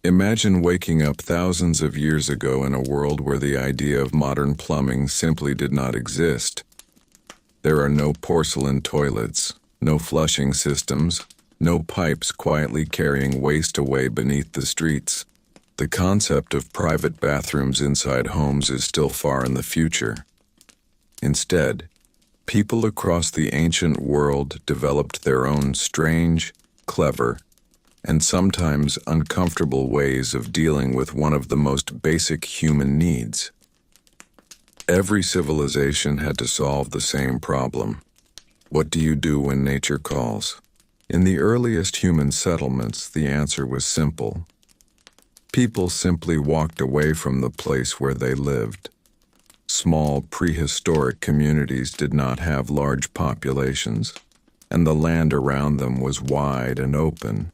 Imagine waking up thousands of years ago in a world where the idea of modern plumbing simply did not exist. There are no porcelain toilets, no flushing systems, no pipes quietly carrying waste away beneath the streets. The concept of private bathrooms inside homes is still far in the future. Instead, people across the ancient world developed their own strange, clever, and sometimes uncomfortable ways of dealing with one of the most basic human needs. Every civilization had to solve the same problem. What do you do when nature calls? In the earliest human settlements, the answer was simple. People simply walked away from the place where they lived. Small prehistoric communities did not have large populations, and the land around them was wide and open.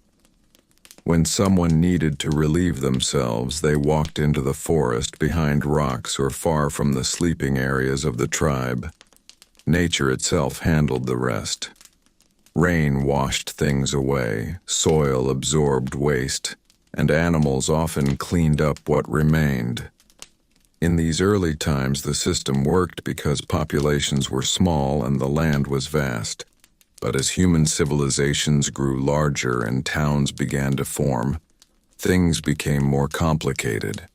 When someone needed to relieve themselves, they walked into the forest behind rocks or far from the sleeping areas of the tribe. Nature itself handled the rest. Rain washed things away, soil absorbed waste, and animals often cleaned up what remained. In these early times, the system worked because populations were small and the land was vast. But as human civilizations grew larger and towns began to form, things became more complicated.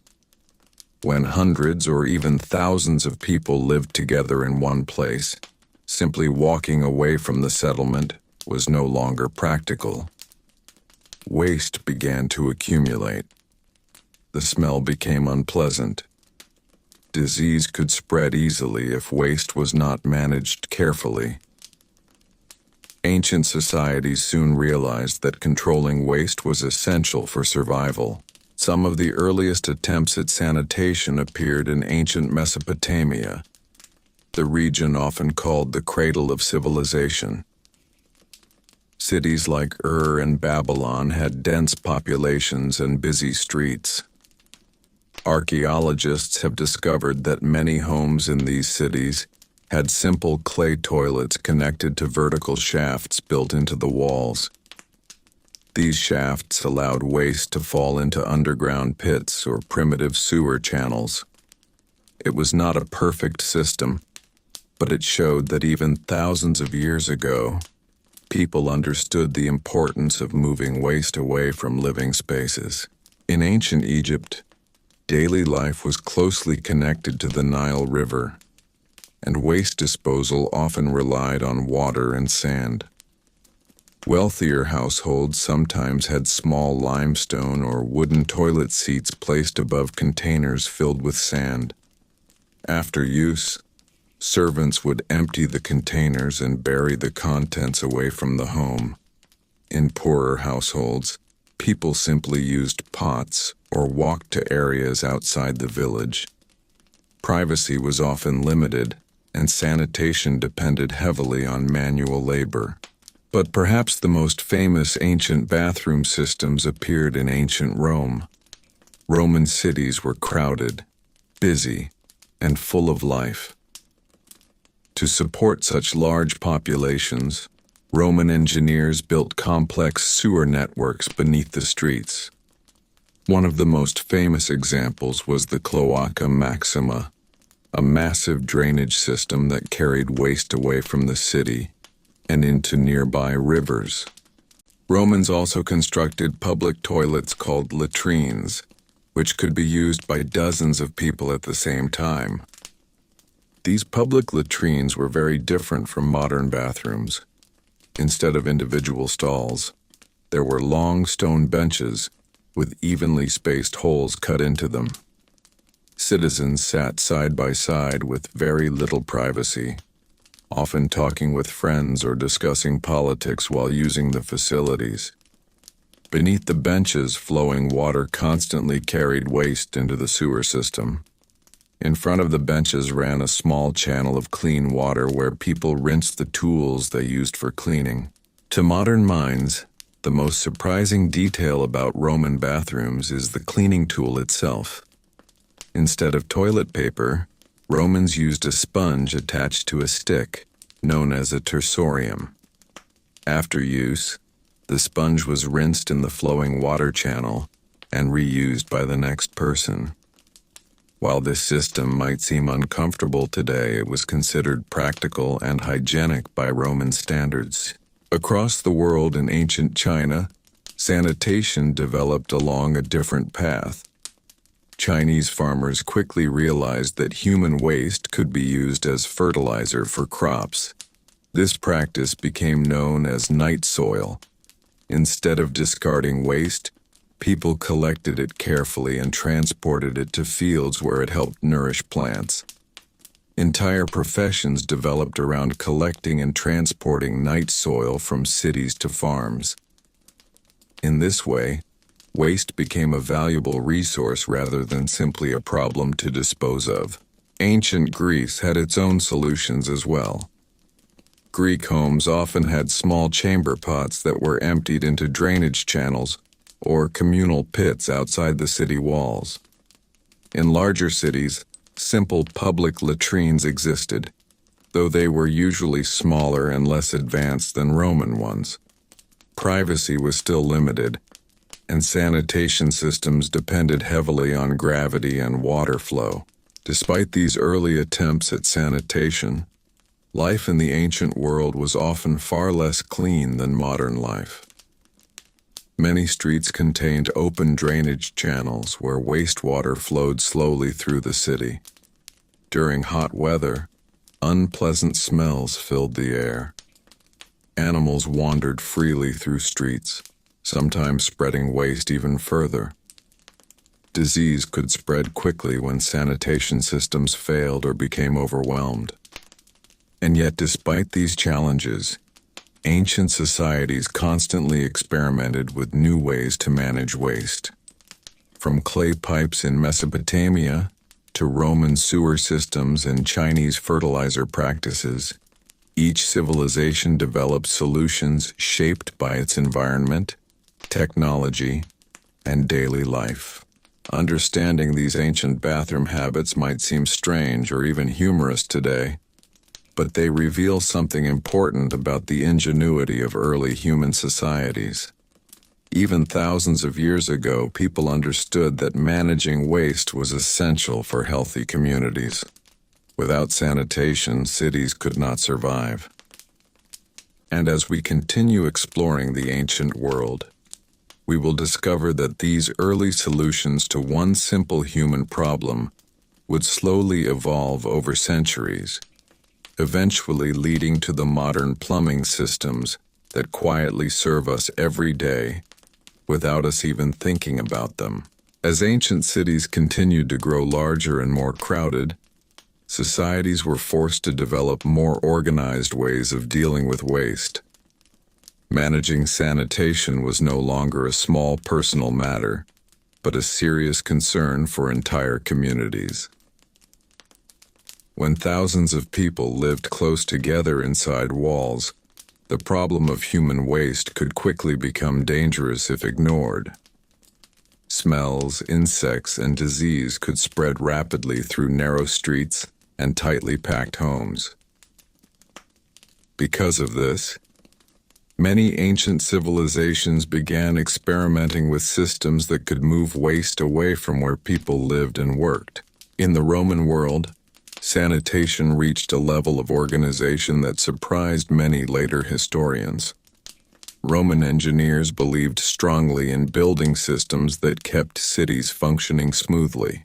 When hundreds or even thousands of people lived together in one place, simply walking away from the settlement was no longer practical. Waste began to accumulate. The smell became unpleasant. Disease could spread easily if waste was not managed carefully. Ancient societies soon realized that controlling waste was essential for survival. Some of the earliest attempts at sanitation appeared in ancient Mesopotamia, the region often called the cradle of civilization. Cities like Ur and Babylon had dense populations and busy streets. Archaeologists have discovered that many homes in these cities had simple clay toilets connected to vertical shafts built into the walls. These shafts allowed waste to fall into underground pits or primitive sewer channels. It was not a perfect system, but it showed that even thousands of years ago, people understood the importance of moving waste away from living spaces. In ancient Egypt, daily life was closely connected to the Nile River, and waste disposal often relied on water and sand. Wealthier households sometimes had small limestone or wooden toilet seats placed above containers filled with sand. After use, servants would empty the containers and bury the contents away from the home. In poorer households, people simply used pots or walked to areas outside the village. Privacy was often limited, and sanitation depended heavily on manual labor. But perhaps the most famous ancient bathroom systems appeared in ancient Rome. Roman cities were crowded, busy, and full of life. To support such large populations, Roman engineers built complex sewer networks beneath the streets. One of the most famous examples was the Cloaca Maxima, a massive drainage system that carried waste away from the city and into nearby rivers. Romans also constructed public toilets called latrines, which could be used by dozens of people at the same time. These public latrines were very different from modern bathrooms. Instead of individual stalls, there were long stone benches with evenly spaced holes cut into them. Citizens sat side by side with very little privacy, often talking with friends or discussing politics while using the facilities. Beneath the benches, flowing water constantly carried waste into the sewer system. In front of the benches ran a small channel of clean water where people rinsed the tools they used for cleaning. To modern minds, the most surprising detail about Roman bathrooms is the cleaning tool itself. Instead of toilet paper, Romans used a sponge attached to a stick, known as a tersorium. After use, the sponge was rinsed in the flowing water channel, and reused by the next person. While this system might seem uncomfortable today, it was considered practical and hygienic by Roman standards. Across the world in ancient China, sanitation developed along a different path. Chinese farmers quickly realized that human waste could be used as fertilizer for crops. This practice became known as night soil. Instead of discarding waste, people collected it carefully and transported it to fields where it helped nourish plants. Entire professions developed around collecting and transporting night soil from cities to farms. In this way, waste became a valuable resource rather than simply a problem to dispose of. Ancient Greece had its own solutions as well. Greek homes often had small chamber pots that were emptied into drainage channels or communal pits outside the city walls. In larger cities, simple public latrines existed, though they were usually smaller and less advanced than Roman ones. Privacy was still limited, and sanitation systems depended heavily on gravity and water flow. Despite these early attempts at sanitation, life in the ancient world was often far less clean than modern life. Many streets contained open drainage channels where wastewater flowed slowly through the city. During hot weather, unpleasant smells filled the air. Animals wandered freely through streets, sometimes spreading waste even further. Disease could spread quickly when sanitation systems failed or became overwhelmed. And yet, despite these challenges, ancient societies constantly experimented with new ways to manage waste. From clay pipes in Mesopotamia to Roman sewer systems and Chinese fertilizer practices, each civilization developed solutions shaped by its environment, technology, and daily life. Understanding these ancient bathroom habits might seem strange or even humorous today, but they reveal something important about the ingenuity of early human societies. Even thousands of years ago, people understood that managing waste was essential for healthy communities. Without sanitation, cities could not survive. And as we continue exploring the ancient world, we will discover that these early solutions to one simple human problem would slowly evolve over centuries, eventually leading to the modern plumbing systems that quietly serve us every day without us even thinking about them. As ancient cities continued to grow larger and more crowded, societies were forced to develop more organized ways of dealing with waste. Managing sanitation was no longer a small personal matter, but a serious concern for entire communities. When thousands of people lived close together inside walls, the problem of human waste could quickly become dangerous if ignored. Smells, insects, and disease could spread rapidly through narrow streets and tightly packed homes. Because of this, many ancient civilizations began experimenting with systems that could move waste away from where people lived and worked. In the Roman world, sanitation reached a level of organization that surprised many later historians. Roman engineers believed strongly in building systems that kept cities functioning smoothly.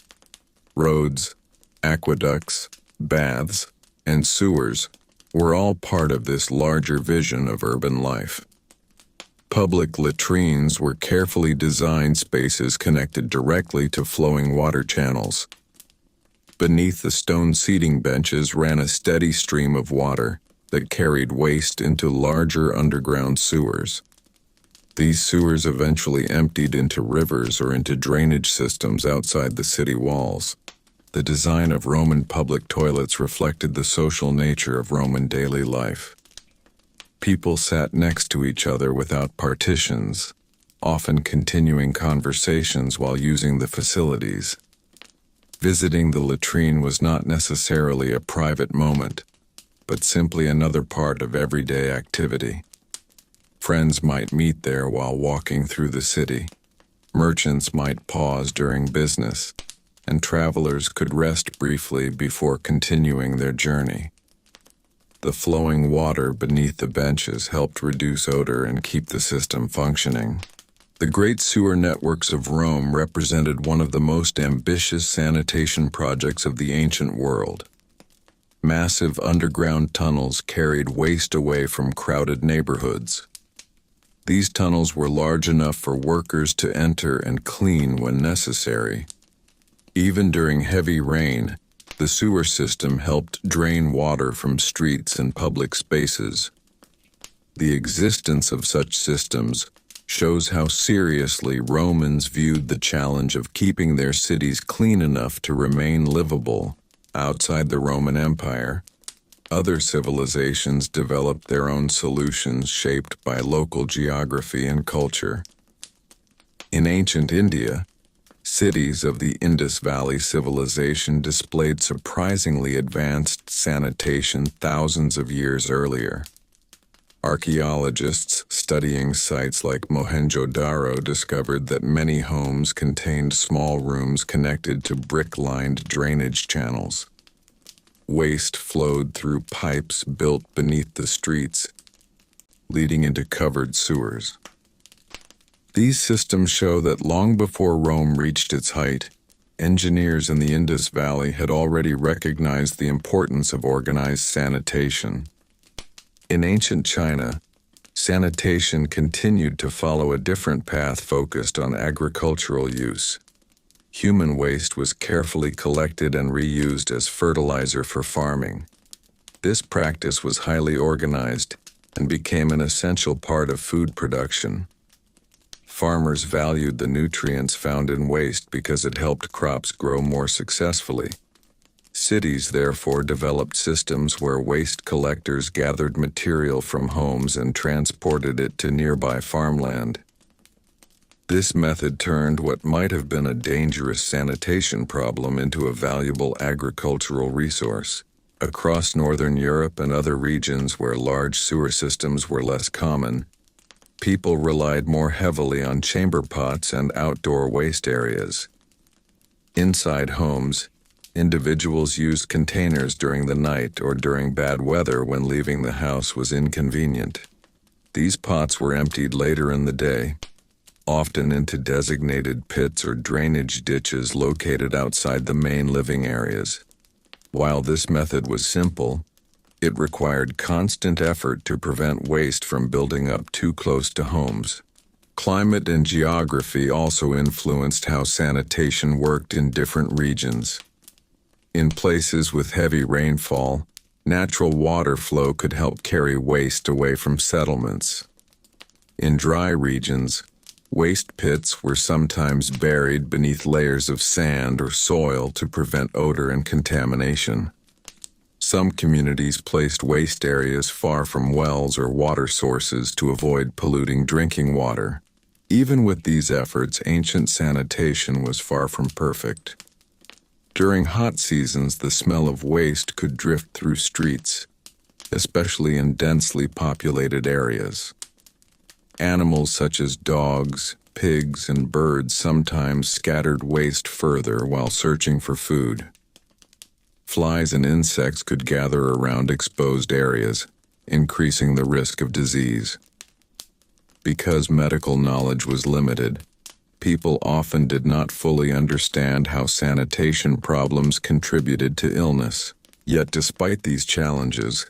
Roads, aqueducts, baths, and sewers were all part of this larger vision of urban life. Public latrines were carefully designed spaces connected directly to flowing water channels. Beneath the stone seating benches ran a steady stream of water that carried waste into larger underground sewers. These sewers eventually emptied into rivers or into drainage systems outside the city walls. The design of Roman public toilets reflected the social nature of Roman daily life. People sat next to each other without partitions, often continuing conversations while using the facilities. Visiting the latrine was not necessarily a private moment, but simply another part of everyday activity. Friends might meet there while walking through the city. Merchants might pause during business, and travelers could rest briefly before continuing their journey. The flowing water beneath the benches helped reduce odor and keep the system functioning. The great sewer networks of Rome represented one of the most ambitious sanitation projects of the ancient world. Massive underground tunnels carried waste away from crowded neighborhoods. These tunnels were large enough for workers to enter and clean when necessary. Even during heavy rain, the sewer system helped drain water from streets and public spaces. The existence of such systems shows how seriously Romans viewed the challenge of keeping their cities clean enough to remain livable outside the Roman Empire. Other civilizations developed their own solutions shaped by local geography and culture. In ancient India, cities of the Indus Valley Civilization displayed surprisingly advanced sanitation thousands of years earlier. Archaeologists studying sites like Mohenjo-Daro discovered that many homes contained small rooms connected to brick-lined drainage channels. Waste flowed through pipes built beneath the streets, leading into covered sewers. These systems show that long before Rome reached its height, engineers in the Indus Valley had already recognized the importance of organized sanitation. In ancient China, sanitation continued to follow a different path focused on agricultural use. Human waste was carefully collected and reused as fertilizer for farming. This practice was highly organized and became an essential part of food production. Farmers valued the nutrients found in waste because it helped crops grow more successfully. Cities therefore developed systems where waste collectors gathered material from homes and transported it to nearby farmland. This method turned what might have been a dangerous sanitation problem into a valuable agricultural resource. Across northern Europe and other regions where large sewer systems were less common, people relied more heavily on chamber pots and outdoor waste areas. Inside homes, individuals used containers during the night or during bad weather when leaving the house was inconvenient. These pots were emptied later in the day, often into designated pits or drainage ditches located outside the main living areas. While this method was simple, it required constant effort to prevent waste from building up too close to homes. Climate and geography also influenced how sanitation worked in different regions. In places with heavy rainfall, natural water flow could help carry waste away from settlements. In dry regions, waste pits were sometimes buried beneath layers of sand or soil to prevent odor and contamination. Some communities placed waste areas far from wells or water sources to avoid polluting drinking water. Even with these efforts, ancient sanitation was far from perfect. During hot seasons, the smell of waste could drift through streets, especially in densely populated areas. Animals such as dogs, pigs, and birds sometimes scattered waste further while searching for food. Flies and insects could gather around exposed areas, increasing the risk of disease. Because medical knowledge was limited, people often did not fully understand how sanitation problems contributed to illness. Yet despite these challenges,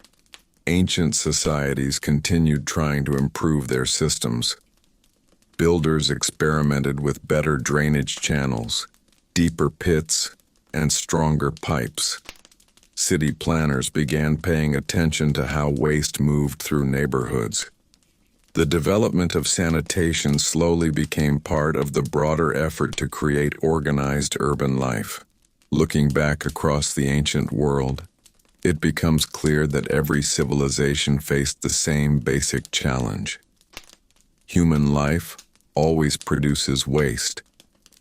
ancient societies continued trying to improve their systems. Builders experimented with better drainage channels, deeper pits, and stronger pipes. City planners began paying attention to how waste moved through neighborhoods. The development of sanitation slowly became part of the broader effort to create organized urban life. Looking back across the ancient world, it becomes clear that every civilization faced the same basic challenge. Human life always produces waste,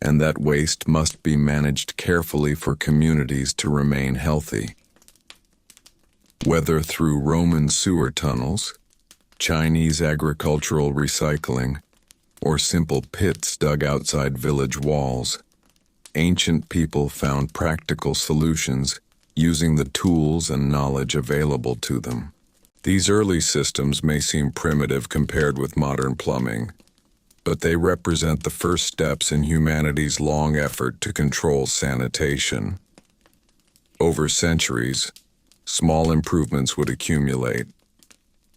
and that waste must be managed carefully for communities to remain healthy. Whether through Roman sewer tunnels, Chinese agricultural recycling, or simple pits dug outside village walls, ancient people found practical solutions using the tools and knowledge available to them. These early systems may seem primitive compared with modern plumbing, but they represent the first steps in humanity's long effort to control sanitation. Over centuries, small improvements would accumulate,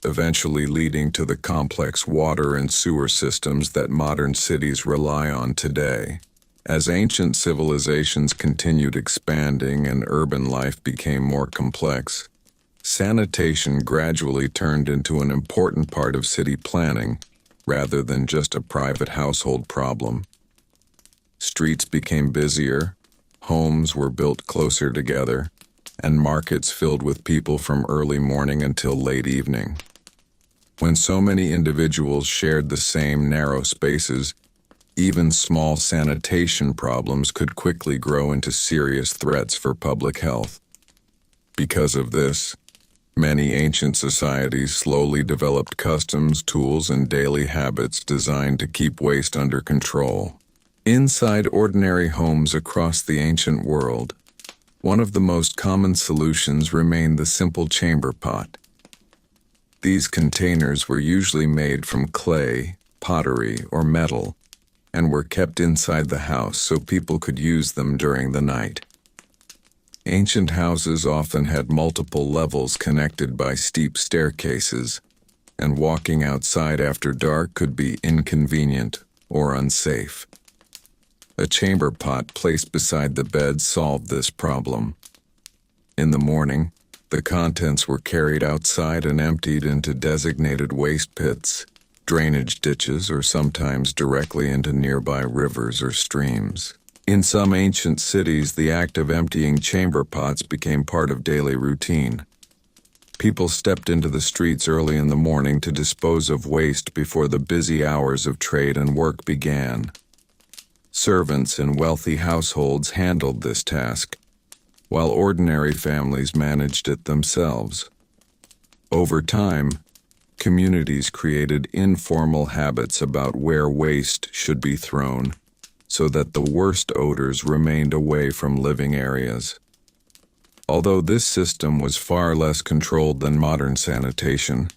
eventually leading to the complex water and sewer systems that modern cities rely on today. As ancient civilizations continued expanding and urban life became more complex, sanitation gradually turned into an important part of city planning, rather than just a private household problem. Streets became busier, homes were built closer together, and markets filled with people from early morning until late evening. When so many individuals shared the same narrow spaces, even small sanitation problems could quickly grow into serious threats for public health. Because of this, many ancient societies slowly developed customs, tools, and daily habits designed to keep waste under control. Inside ordinary homes across the ancient world, one of the most common solutions remained the simple chamber pot. These containers were usually made from clay, pottery, or metal, and were kept inside the house so people could use them during the night. Ancient houses often had multiple levels connected by steep staircases, and walking outside after dark could be inconvenient or unsafe. A chamber pot placed beside the bed solved this problem. In the morning, the contents were carried outside and emptied into designated waste pits, drainage ditches, or sometimes directly into nearby rivers or streams. In some ancient cities, the act of emptying chamber pots became part of daily routine. People stepped into the streets early in the morning to dispose of waste before the busy hours of trade and work began. Servants in wealthy households handled this task, while ordinary families managed it themselves. Over time, communities created informal habits about where waste should be thrown, so that the worst odors remained away from living areas. Although this system was far less controlled than modern sanitation,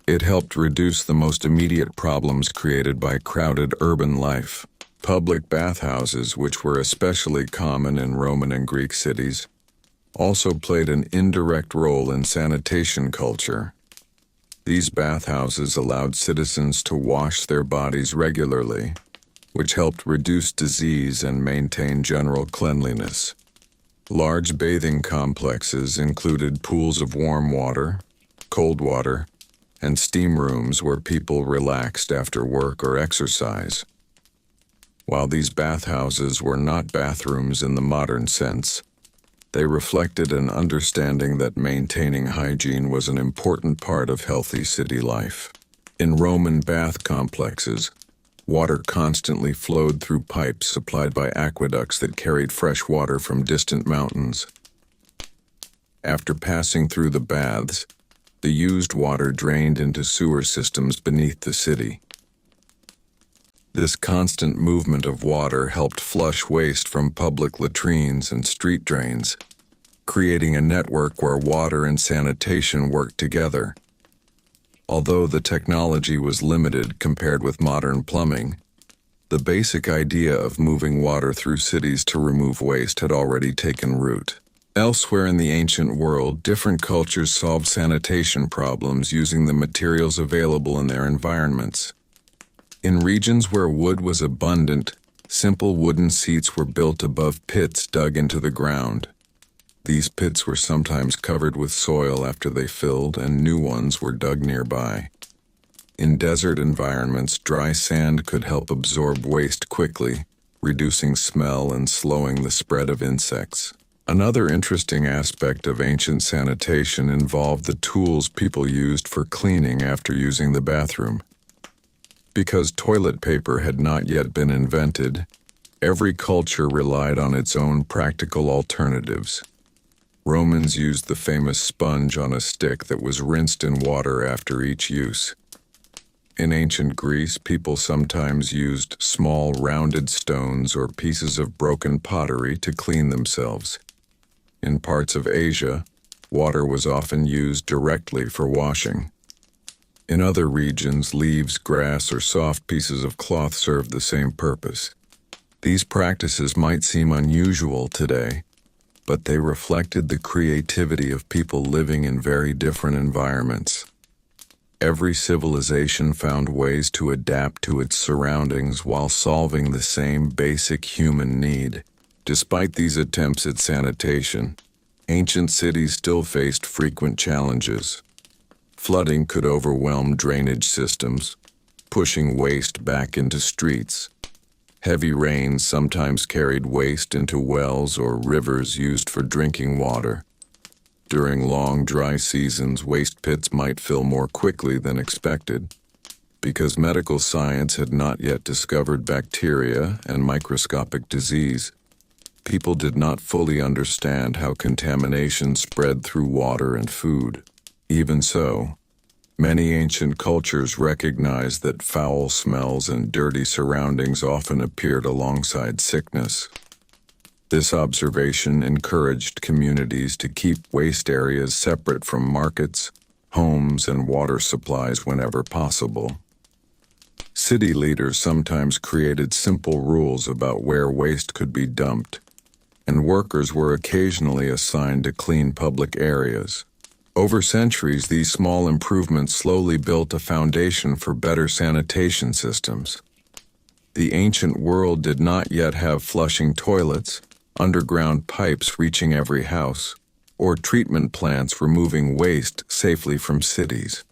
it helped reduce the most immediate problems created by crowded urban life. Public bathhouses, which were especially common in Roman and Greek cities, also played an indirect role in sanitation culture. These bathhouses allowed citizens to wash their bodies regularly, which helped reduce disease and maintain general cleanliness. Large bathing complexes included pools of warm water, cold water, and steam rooms where people relaxed after work or exercise. While these bathhouses were not bathrooms in the modern sense, they reflected an understanding that maintaining hygiene was an important part of healthy city life. In Roman bath complexes, water constantly flowed through pipes supplied by aqueducts that carried fresh water from distant mountains. After passing through the baths, the used water drained into sewer systems beneath the city. This constant movement of water helped flush waste from public latrines and street drains, creating a network where water and sanitation worked together. Although the technology was limited compared with modern plumbing, the basic idea of moving water through cities to remove waste had already taken root. Elsewhere in the ancient world, different cultures solved sanitation problems using the materials available in their environments. In regions where wood was abundant, simple wooden seats were built above pits dug into the ground. These pits were sometimes covered with soil after they filled, and new ones were dug nearby. In desert environments, dry sand could help absorb waste quickly, reducing smell and slowing the spread of insects. Another interesting aspect of ancient sanitation involved the tools people used for cleaning after using the bathroom. Because toilet paper had not yet been invented, every culture relied on its own practical alternatives. Romans used the famous sponge on a stick that was rinsed in water after each use. In ancient Greece, people sometimes used small rounded stones or pieces of broken pottery to clean themselves. In parts of Asia, water was often used directly for washing. In other regions, leaves, grass, or soft pieces of cloth served the same purpose. These practices might seem unusual today, but they reflected the creativity of people living in very different environments. Every civilization found ways to adapt to its surroundings while solving the same basic human need. Despite these attempts at sanitation, ancient cities still faced frequent challenges. Flooding could overwhelm drainage systems, pushing waste back into streets. Heavy rains sometimes carried waste into wells or rivers used for drinking water. During long dry seasons, waste pits might fill more quickly than expected. Because medical science had not yet discovered bacteria and microscopic disease, people did not fully understand how contamination spread through water and food. Even so, many ancient cultures recognized that foul smells and dirty surroundings often appeared alongside sickness. This observation encouraged communities to keep waste areas separate from markets, homes, and water supplies whenever possible. City leaders sometimes created simple rules about where waste could be dumped, and workers were occasionally assigned to clean public areas. Over centuries, these small improvements slowly built a foundation for better sanitation systems. The ancient world did not yet have flushing toilets, underground pipes reaching every house, or treatment plants removing waste safely from cities.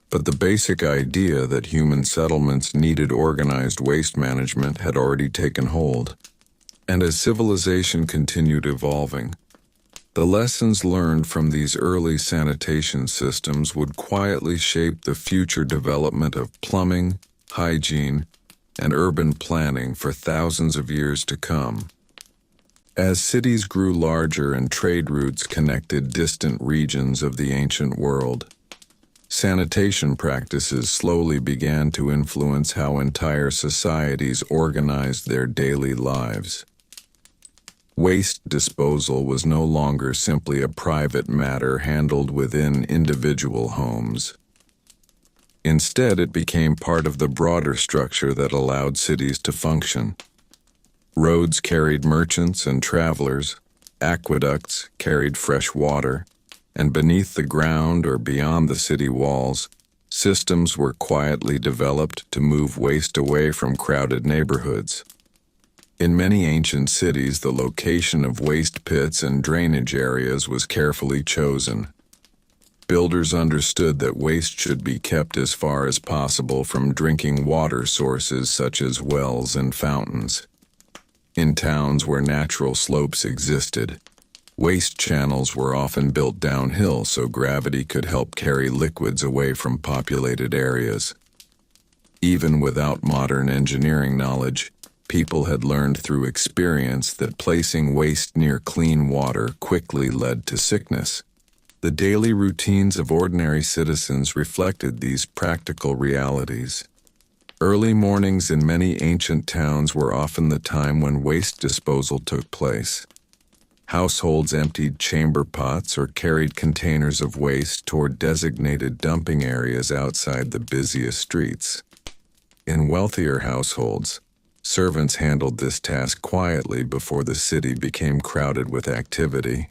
But the basic idea that human settlements needed organized waste management had already taken hold. And as civilization continued evolving, the lessons learned from these early sanitation systems would quietly shape the future development of plumbing, hygiene, and urban planning for thousands of years to come. As cities grew larger and trade routes connected distant regions of the ancient world, sanitation practices slowly began to influence how entire societies organized their daily lives. Waste disposal was no longer simply a private matter handled within individual homes. Instead, it became part of the broader structure that allowed cities to function. Roads carried merchants and travelers, aqueducts carried fresh water, and beneath the ground or beyond the city walls, systems were quietly developed to move waste away from crowded neighborhoods. In many ancient cities, the location of waste pits and drainage areas was carefully chosen. Builders understood that waste should be kept as far as possible from drinking water sources such as wells and fountains. In towns where natural slopes existed, waste channels were often built downhill so gravity could help carry liquids away from populated areas. Even without modern engineering knowledge, people had learned through experience that placing waste near clean water quickly led to sickness. The daily routines of ordinary citizens reflected these practical realities. Early mornings in many ancient towns were often the time when waste disposal took place. Households emptied chamber pots or carried containers of waste toward designated dumping areas outside the busiest streets. In wealthier households, servants handled this task quietly before the city became crowded with activity.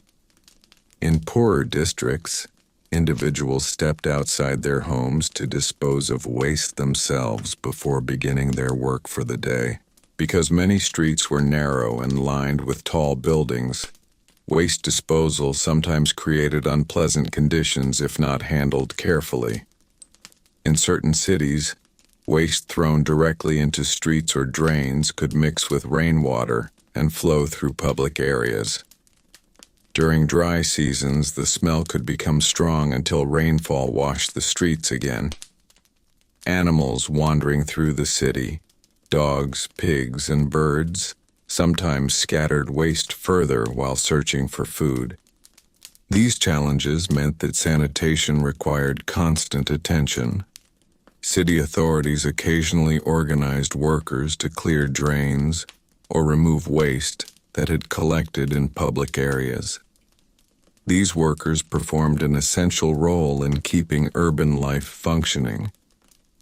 In poorer districts, individuals stepped outside their homes to dispose of waste themselves before beginning their work for the day. Because many streets were narrow and lined with tall buildings, waste disposal sometimes created unpleasant conditions if not handled carefully. In certain cities, waste thrown directly into streets or drains could mix with rainwater and flow through public areas. During dry seasons, the smell could become strong until rainfall washed the streets again. Animals wandering through the city, dogs, pigs, and birds, sometimes scattered waste further while searching for food. These challenges meant that sanitation required constant attention. City authorities occasionally organized workers to clear drains or remove waste that had collected in public areas. These workers performed an essential role in keeping urban life functioning,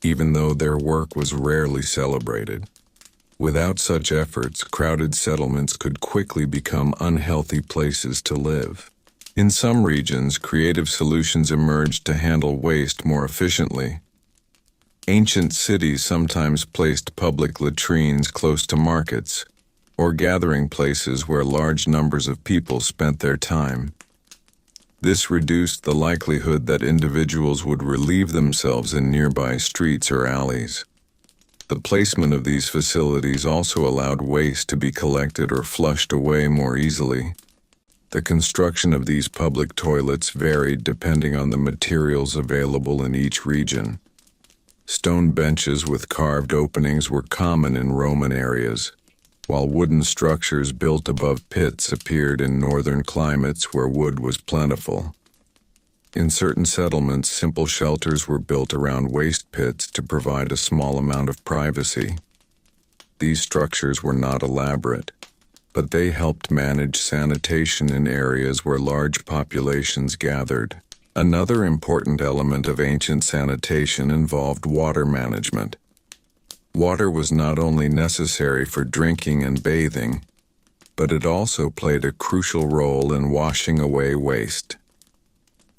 even though their work was rarely celebrated. Without such efforts, crowded settlements could quickly become unhealthy places to live. In some regions, creative solutions emerged to handle waste more efficiently. Ancient cities sometimes placed public latrines close to markets or gathering places where large numbers of people spent their time. This reduced the likelihood that individuals would relieve themselves in nearby streets or alleys. The placement of these facilities also allowed waste to be collected or flushed away more easily. The construction of these public toilets varied depending on the materials available in each region. Stone benches with carved openings were common in Roman areas, while wooden structures built above pits appeared in northern climates where wood was plentiful. In certain settlements, simple shelters were built around waste pits to provide a small amount of privacy. These structures were not elaborate, but they helped manage sanitation in areas where large populations gathered. Another important element of ancient sanitation involved water management. Water was not only necessary for drinking and bathing, but it also played a crucial role in washing away waste.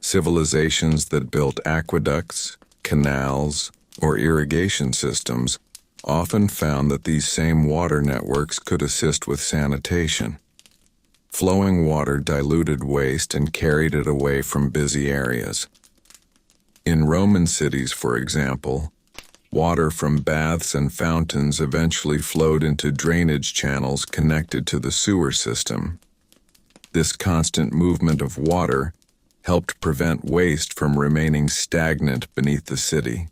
Civilizations that built aqueducts, canals, or irrigation systems often found that these same water networks could assist with sanitation. Flowing water diluted waste and carried it away from busy areas. In Roman cities, for example, water from baths and fountains eventually flowed into drainage channels connected to the sewer system. This constant movement of water helped prevent waste from remaining stagnant beneath the city.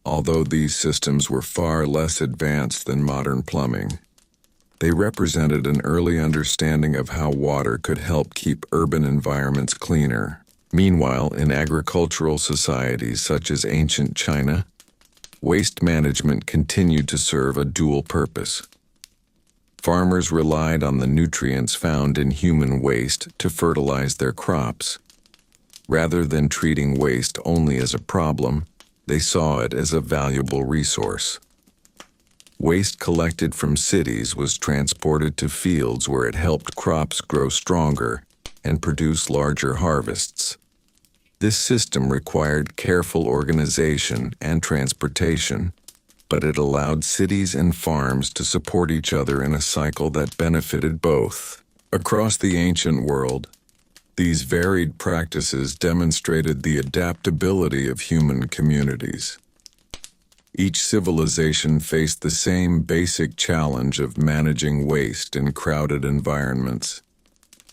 Although these systems were far less advanced than modern plumbing, they represented an early understanding of how water could help keep urban environments cleaner. Meanwhile, in agricultural societies such as ancient China, waste management continued to serve a dual purpose. Farmers relied on the nutrients found in human waste to fertilize their crops. Rather than treating waste only as a problem, they saw it as a valuable resource. Waste collected from cities was transported to fields where it helped crops grow stronger and produce larger harvests. This system required careful organization and transportation, but it allowed cities and farms to support each other in a cycle that benefited both. Across the ancient world, these varied practices demonstrated the adaptability of human communities. Each civilization faced the same basic challenge of managing waste in crowded environments.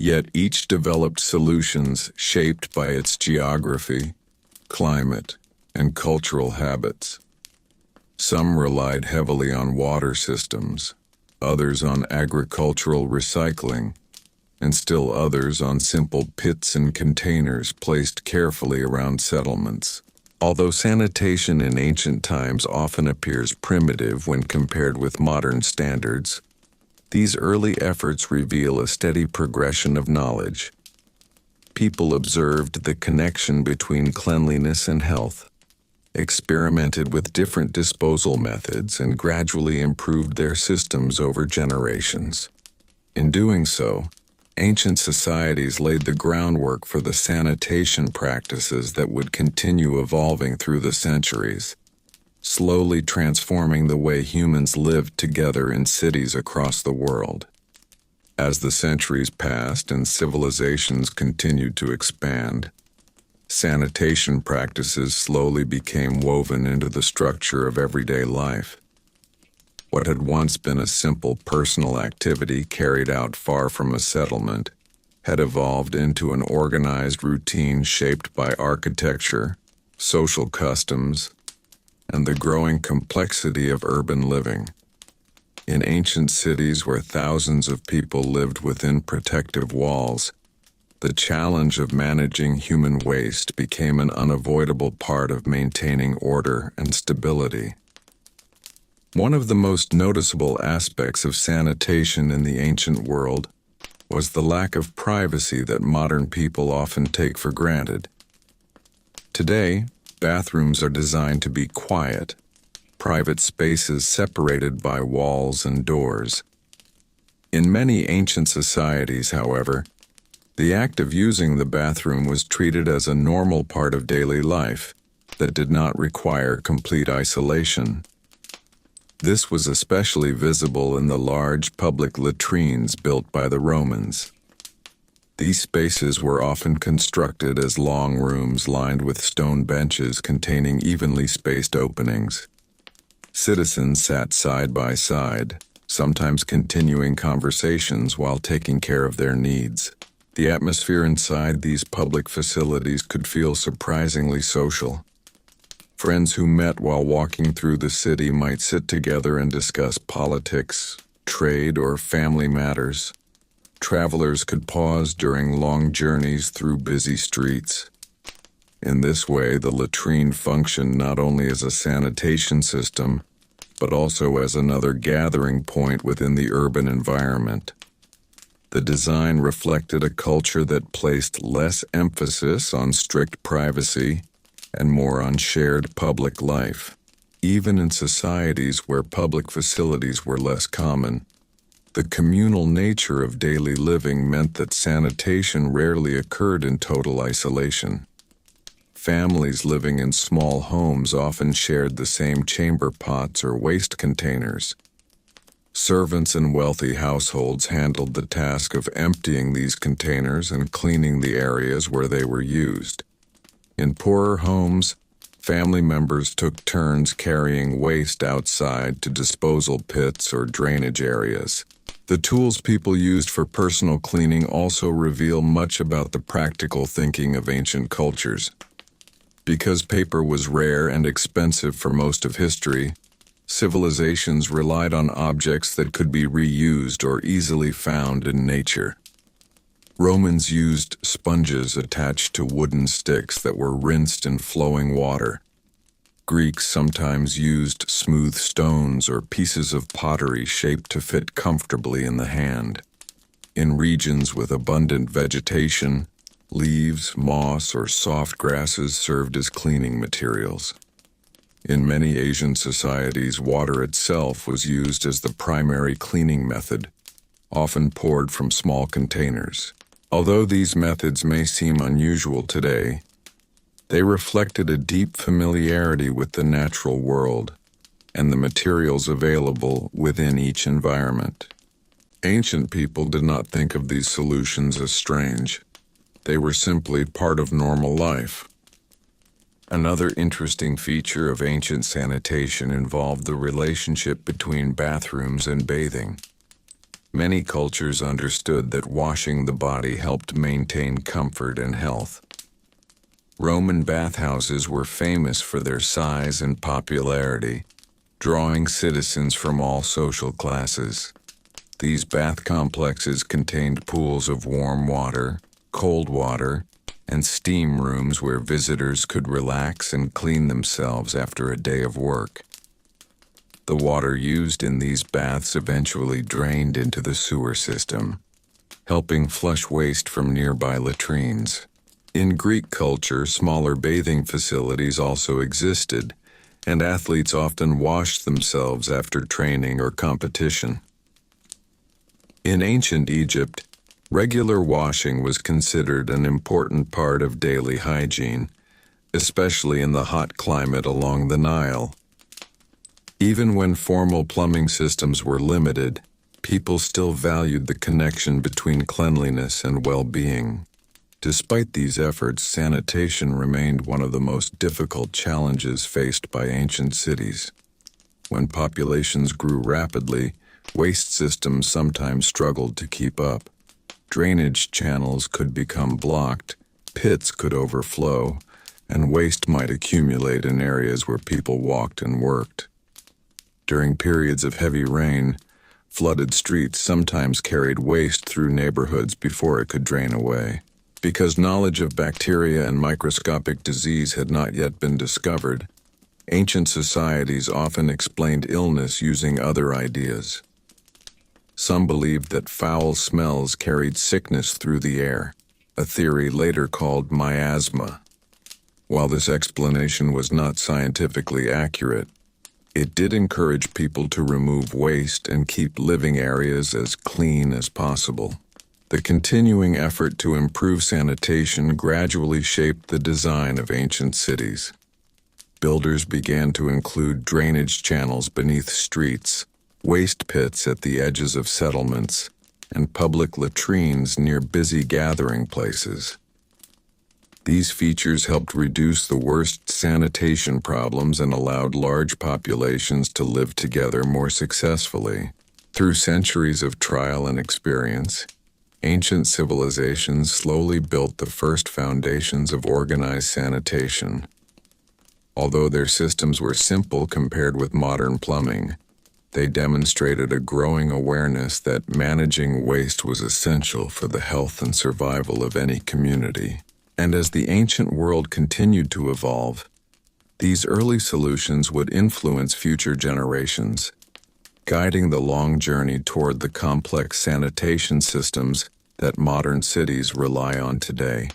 Yet each developed solutions shaped by its geography, climate, and cultural habits. Some relied heavily on water systems, others on agricultural recycling, and still others on simple pits and containers placed carefully around settlements. Although sanitation in ancient times often appears primitive when compared with modern standards, these early efforts reveal a steady progression of knowledge. People observed the connection between cleanliness and health, experimented with different disposal methods, and gradually improved their systems over generations. In doing so, ancient societies laid the groundwork for the sanitation practices that would continue evolving through the centuries, slowly transforming the way humans lived together in cities across the world. As the centuries passed and civilizations continued to expand, sanitation practices slowly became woven into the structure of everyday life. What had once been a simple personal activity carried out far from a settlement had evolved into an organized routine shaped by architecture, social customs, and the growing complexity of urban living. In ancient cities where thousands of people lived within protective walls, the challenge of managing human waste became an unavoidable part of maintaining order and stability. One of the most noticeable aspects of sanitation in the ancient world was the lack of privacy that modern people often take for granted. Today, bathrooms are designed to be quiet, private spaces separated by walls and doors. In many ancient societies, however, the act of using the bathroom was treated as a normal part of daily life that did not require complete isolation. This was especially visible in the large public latrines built by the Romans. These spaces were often constructed as long rooms lined with stone benches containing evenly spaced openings. Citizens sat side by side, sometimes continuing conversations while taking care of their needs. The atmosphere inside these public facilities could feel surprisingly social. Friends who met while walking through the city might sit together and discuss politics, trade, or family matters. Travelers could pause during long journeys through busy streets. In this way, the latrine functioned not only as a sanitation system, but also as another gathering point within the urban environment. The design reflected a culture that placed less emphasis on strict privacy and more on shared public life. Even in societies where public facilities were less common, the communal nature of daily living meant that sanitation rarely occurred in total isolation. Families living in small homes often shared the same chamber pots or waste containers. Servants in wealthy households handled the task of emptying these containers and cleaning the areas where they were used. In poorer homes, family members took turns carrying waste outside to disposal pits or drainage areas. The tools people used for personal cleaning also reveal much about the practical thinking of ancient cultures. Because paper was rare and expensive for most of history, civilizations relied on objects that could be reused or easily found in nature. Romans used sponges attached to wooden sticks that were rinsed in flowing water. Greeks sometimes used smooth stones or pieces of pottery shaped to fit comfortably in the hand. In regions with abundant vegetation, leaves, moss, or soft grasses served as cleaning materials. In many Asian societies, water itself was used as the primary cleaning method, often poured from small containers. Although these methods may seem unusual today, they reflected a deep familiarity with the natural world and the materials available within each environment. Ancient people did not think of these solutions as strange. They were simply part of normal life. Another interesting feature of ancient sanitation involved the relationship between bathrooms and bathing. Many cultures understood that washing the body helped maintain comfort and health. Roman bathhouses were famous for their size and popularity, drawing citizens from all social classes. These bath complexes contained pools of warm water, cold water, and steam rooms where visitors could relax and clean themselves after a day of work. The water used in these baths eventually drained into the sewer system, helping flush waste from nearby latrines. In Greek culture, smaller bathing facilities also existed, and athletes often washed themselves after training or competition. In ancient Egypt, regular washing was considered an important part of daily hygiene, especially in the hot climate along the Nile. Even when formal plumbing systems were limited, people still valued the connection between cleanliness and well-being. Despite these efforts, sanitation remained one of the most difficult challenges faced by ancient cities. When populations grew rapidly, waste systems sometimes struggled to keep up. Drainage channels could become blocked, pits could overflow, and waste might accumulate in areas where people walked and worked. During periods of heavy rain, flooded streets sometimes carried waste through neighborhoods before it could drain away. Because knowledge of bacteria and microscopic disease had not yet been discovered, ancient societies often explained illness using other ideas. Some believed that foul smells carried sickness through the air, a theory later called miasma. While this explanation was not scientifically accurate, it did encourage people to remove waste and keep living areas as clean as possible. The continuing effort to improve sanitation gradually shaped the design of ancient cities. Builders began to include drainage channels beneath streets, waste pits at the edges of settlements, and public latrines near busy gathering places. These features helped reduce the worst sanitation problems and allowed large populations to live together more successfully. Through centuries of trial and experience, ancient civilizations slowly built the first foundations of organized sanitation. Although their systems were simple compared with modern plumbing, they demonstrated a growing awareness that managing waste was essential for the health and survival of any community. And as the ancient world continued to evolve, these early solutions would influence future generations, guiding the long journey toward the complex sanitation systems that modern cities rely on today.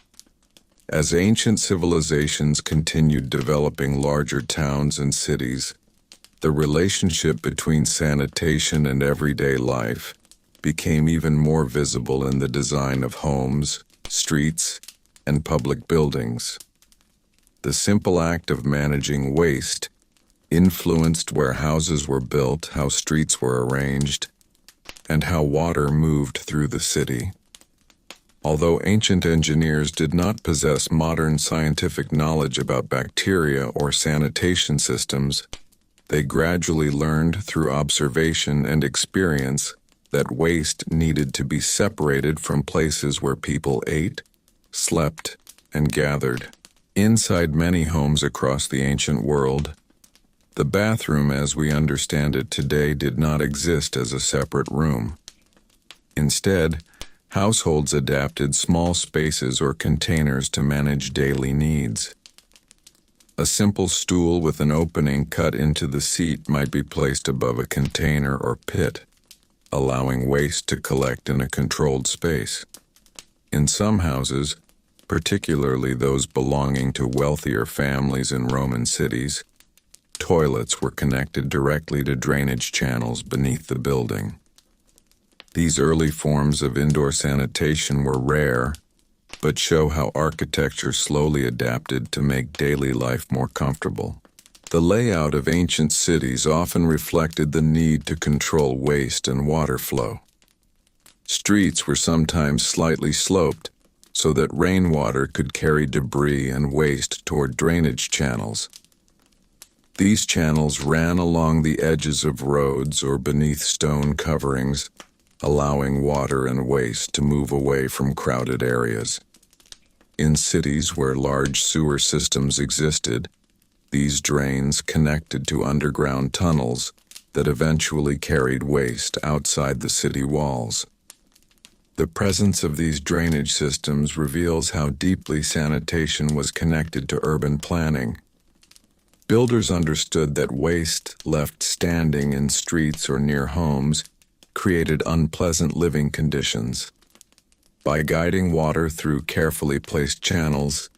As ancient civilizations continued developing larger towns and cities, the relationship between sanitation and everyday life became even more visible in the design of homes, streets, and public buildings. The simple act of managing waste influenced where houses were built, how streets were arranged, and how water moved through the city. Although ancient engineers did not possess modern scientific knowledge about bacteria or sanitation systems, they gradually learned through observation and experience that waste needed to be separated from places where people ate, slept, and gathered. Inside many homes across the ancient world, the bathroom as we understand it today did not exist as a separate room. Instead, households adapted small spaces or containers to manage daily needs. A simple stool with an opening cut into the seat might be placed above a container or pit, allowing waste to collect in a controlled space. In some houses, particularly those belonging to wealthier families in Roman cities, toilets were connected directly to drainage channels beneath the building. These early forms of indoor sanitation were rare, but show how architecture slowly adapted to make daily life more comfortable. The layout of ancient cities often reflected the need to control waste and water flow. Streets were sometimes slightly sloped, so that rainwater could carry debris and waste toward drainage channels. These channels ran along the edges of roads or beneath stone coverings, allowing water and waste to move away from crowded areas. In cities where large sewer systems existed, these drains connected to underground tunnels that eventually carried waste outside the city walls. The presence of these drainage systems reveals how deeply sanitation was connected to urban planning. Builders understood that waste left standing in streets or near homes created unpleasant living conditions. By guiding water through carefully placed channels,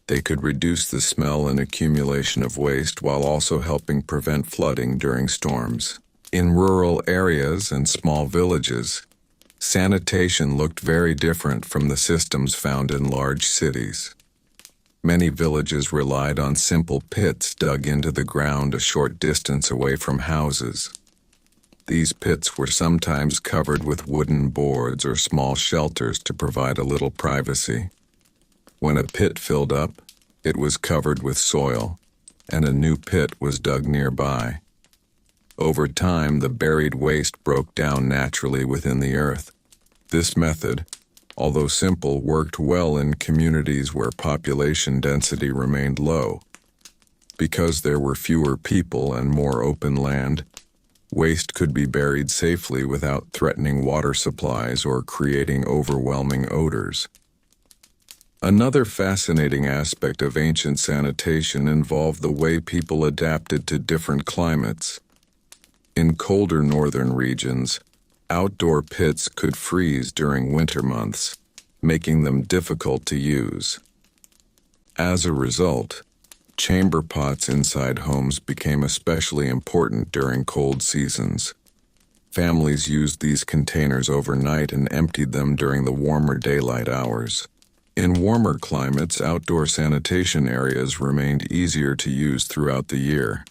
they could reduce the smell and accumulation of waste while also helping prevent flooding during storms. In rural areas and small villages, sanitation looked very different from the systems found in large cities. Many villages relied on simple pits dug into the ground a short distance away from houses. These pits were sometimes covered with wooden boards or small shelters to provide a little privacy. When a pit filled up, it was covered with soil, and a new pit was dug nearby. Over time, the buried waste broke down naturally within the earth. This method, although simple, worked well in communities where population density remained low. Because there were fewer people and more open land, waste could be buried safely without threatening water supplies or creating overwhelming odors. Another fascinating aspect of ancient sanitation involved the way people adapted to different climates. In colder northern regions, outdoor pits could freeze during winter months, making them difficult to use. As a result, chamber pots inside homes became especially important during cold seasons. Families used these containers overnight and emptied them during the warmer daylight hours. In warmer climates, outdoor sanitation areas remained easier to use throughout the year.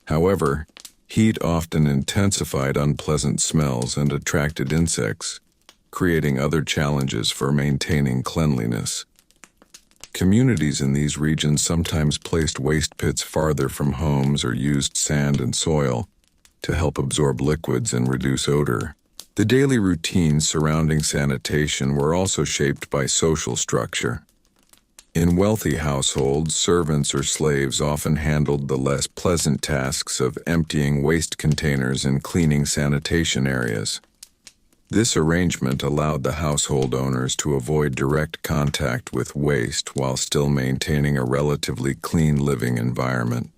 However, heat often intensified unpleasant smells and attracted insects, creating other challenges for maintaining cleanliness. Communities in these regions sometimes placed waste pits farther from homes or used sand and soil to help absorb liquids and reduce odor. The daily routines surrounding sanitation were also shaped by social structure. In wealthy households, servants or slaves often handled the less pleasant tasks of emptying waste containers and cleaning sanitation areas. This arrangement allowed the household owners to avoid direct contact with waste while still maintaining a relatively clean living environment.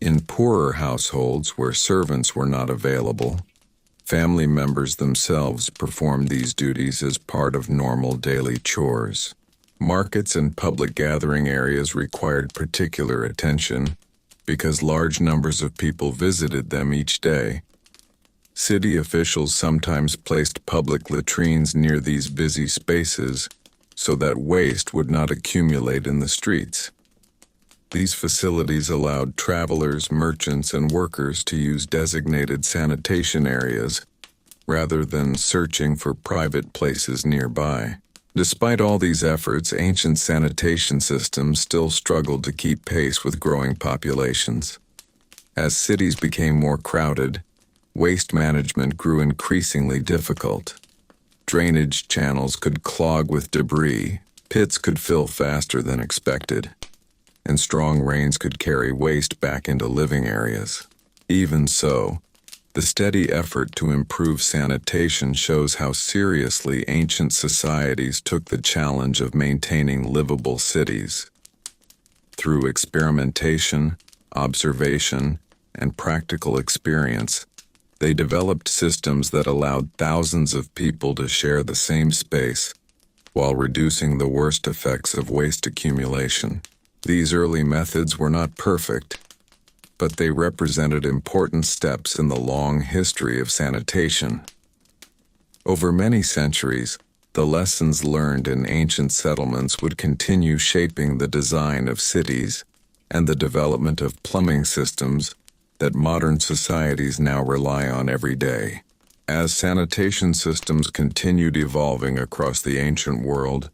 In poorer households where servants were not available, family members themselves performed these duties as part of normal daily chores. Markets and public gathering areas required particular attention because large numbers of people visited them each day. City officials sometimes placed public latrines near these busy spaces so that waste would not accumulate in the streets. These facilities allowed travelers, merchants, and workers to use designated sanitation areas rather than searching for private places nearby. Despite all these efforts, ancient sanitation systems still struggled to keep pace with growing populations. As cities became more crowded, waste management grew increasingly difficult. Drainage channels could clog with debris, pits could fill faster than expected, and strong rains could carry waste back into living areas. Even so, the steady effort to improve sanitation shows how seriously ancient societies took the challenge of maintaining livable cities. Through experimentation, observation, and practical experience, they developed systems that allowed thousands of people to share the same space while reducing the worst effects of waste accumulation. These early methods were not perfect, but they represented important steps in the long history of sanitation. Over many centuries, the lessons learned in ancient settlements would continue shaping the design of cities and the development of plumbing systems that modern societies now rely on every day. As sanitation systems continued evolving across the ancient world,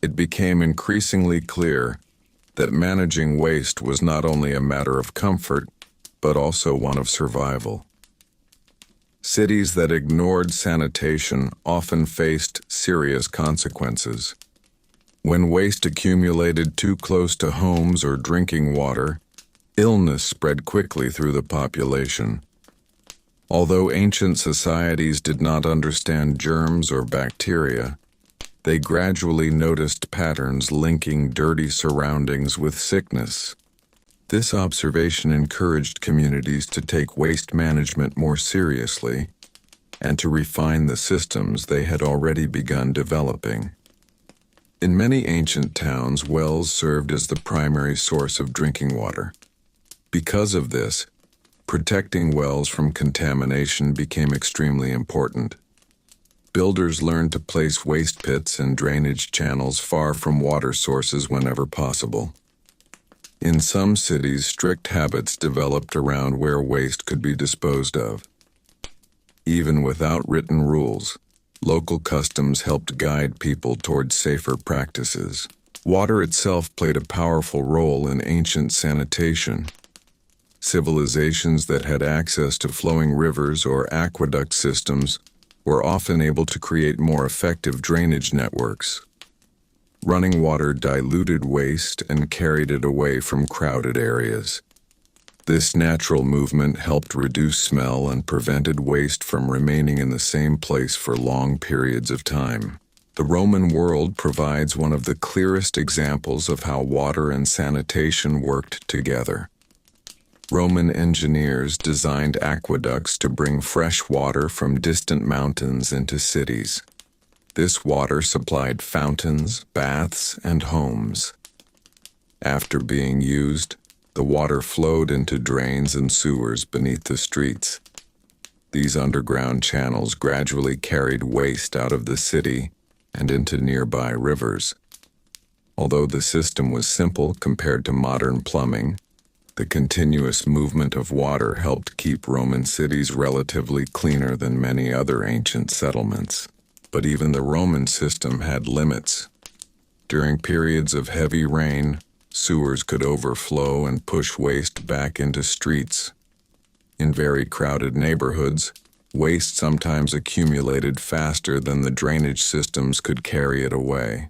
it became increasingly clear that managing waste was not only a matter of comfort, but also one of survival. Cities that ignored sanitation often faced serious consequences. When waste accumulated too close to homes or drinking water, illness spread quickly through the population. Although ancient societies did not understand germs or bacteria, they gradually noticed patterns linking dirty surroundings with sickness. This observation encouraged communities to take waste management more seriously and to refine the systems they had already begun developing. In many ancient towns, wells served as the primary source of drinking water. Because of this, protecting wells from contamination became extremely important. Builders learned to place waste pits and drainage channels far from water sources whenever possible. In some cities, strict habits developed around where waste could be disposed of. Even without written rules, local customs helped guide people towards safer practices. Water itself played a powerful role in ancient sanitation. Civilizations that had access to flowing rivers or aqueduct systems were often able to create more effective drainage networks. Running water diluted waste and carried it away from crowded areas. This natural movement helped reduce smell and prevented waste from remaining in the same place for long periods of time. The Roman world provides one of the clearest examples of how water and sanitation worked together. Roman engineers designed aqueducts to bring fresh water from distant mountains into cities. This water supplied fountains, baths, and homes. After being used, the water flowed into drains and sewers beneath the streets. These underground channels gradually carried waste out of the city and into nearby rivers. Although the system was simple compared to modern plumbing, the continuous movement of water helped keep Roman cities relatively cleaner than many other ancient settlements. But even the Roman system had limits. During periods of heavy rain, sewers could overflow and push waste back into streets. In very crowded neighborhoods, waste sometimes accumulated faster than the drainage systems could carry it away.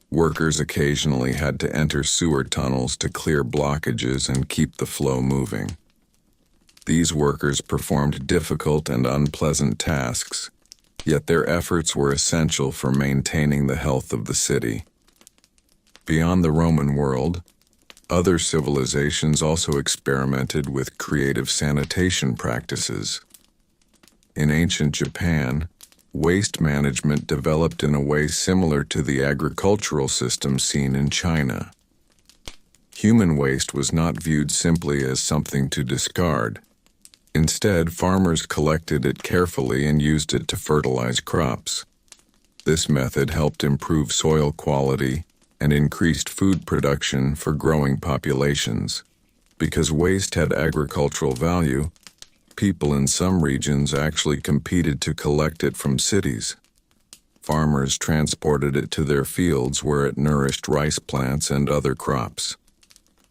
Workers occasionally had to enter sewer tunnels to clear blockages and keep the flow moving. These workers performed difficult and unpleasant tasks, yet their efforts were essential for maintaining the health of the city. Beyond the Roman world, other civilizations also experimented with creative sanitation practices. In ancient Japan, waste management developed in a way similar to the agricultural system seen in China. Human waste was not viewed simply as something to discard. Instead, farmers collected it carefully and used it to fertilize crops. This method helped improve soil quality and increased food production for growing populations. Because waste had agricultural value, people in some regions actually competed to collect it from cities. Farmers transported it to their fields where it nourished rice plants and other crops.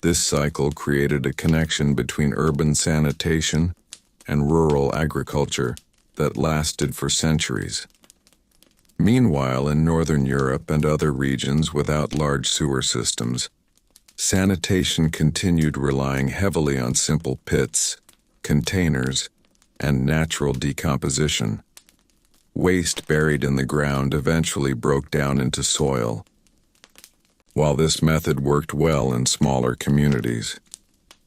This cycle created a connection between urban sanitation and rural agriculture that lasted for centuries. Meanwhile, in Northern Europe and other regions without large sewer systems, sanitation continued relying heavily on simple pits, containers, and natural decomposition. Waste buried in the ground eventually broke down into soil. While this method worked well in smaller communities,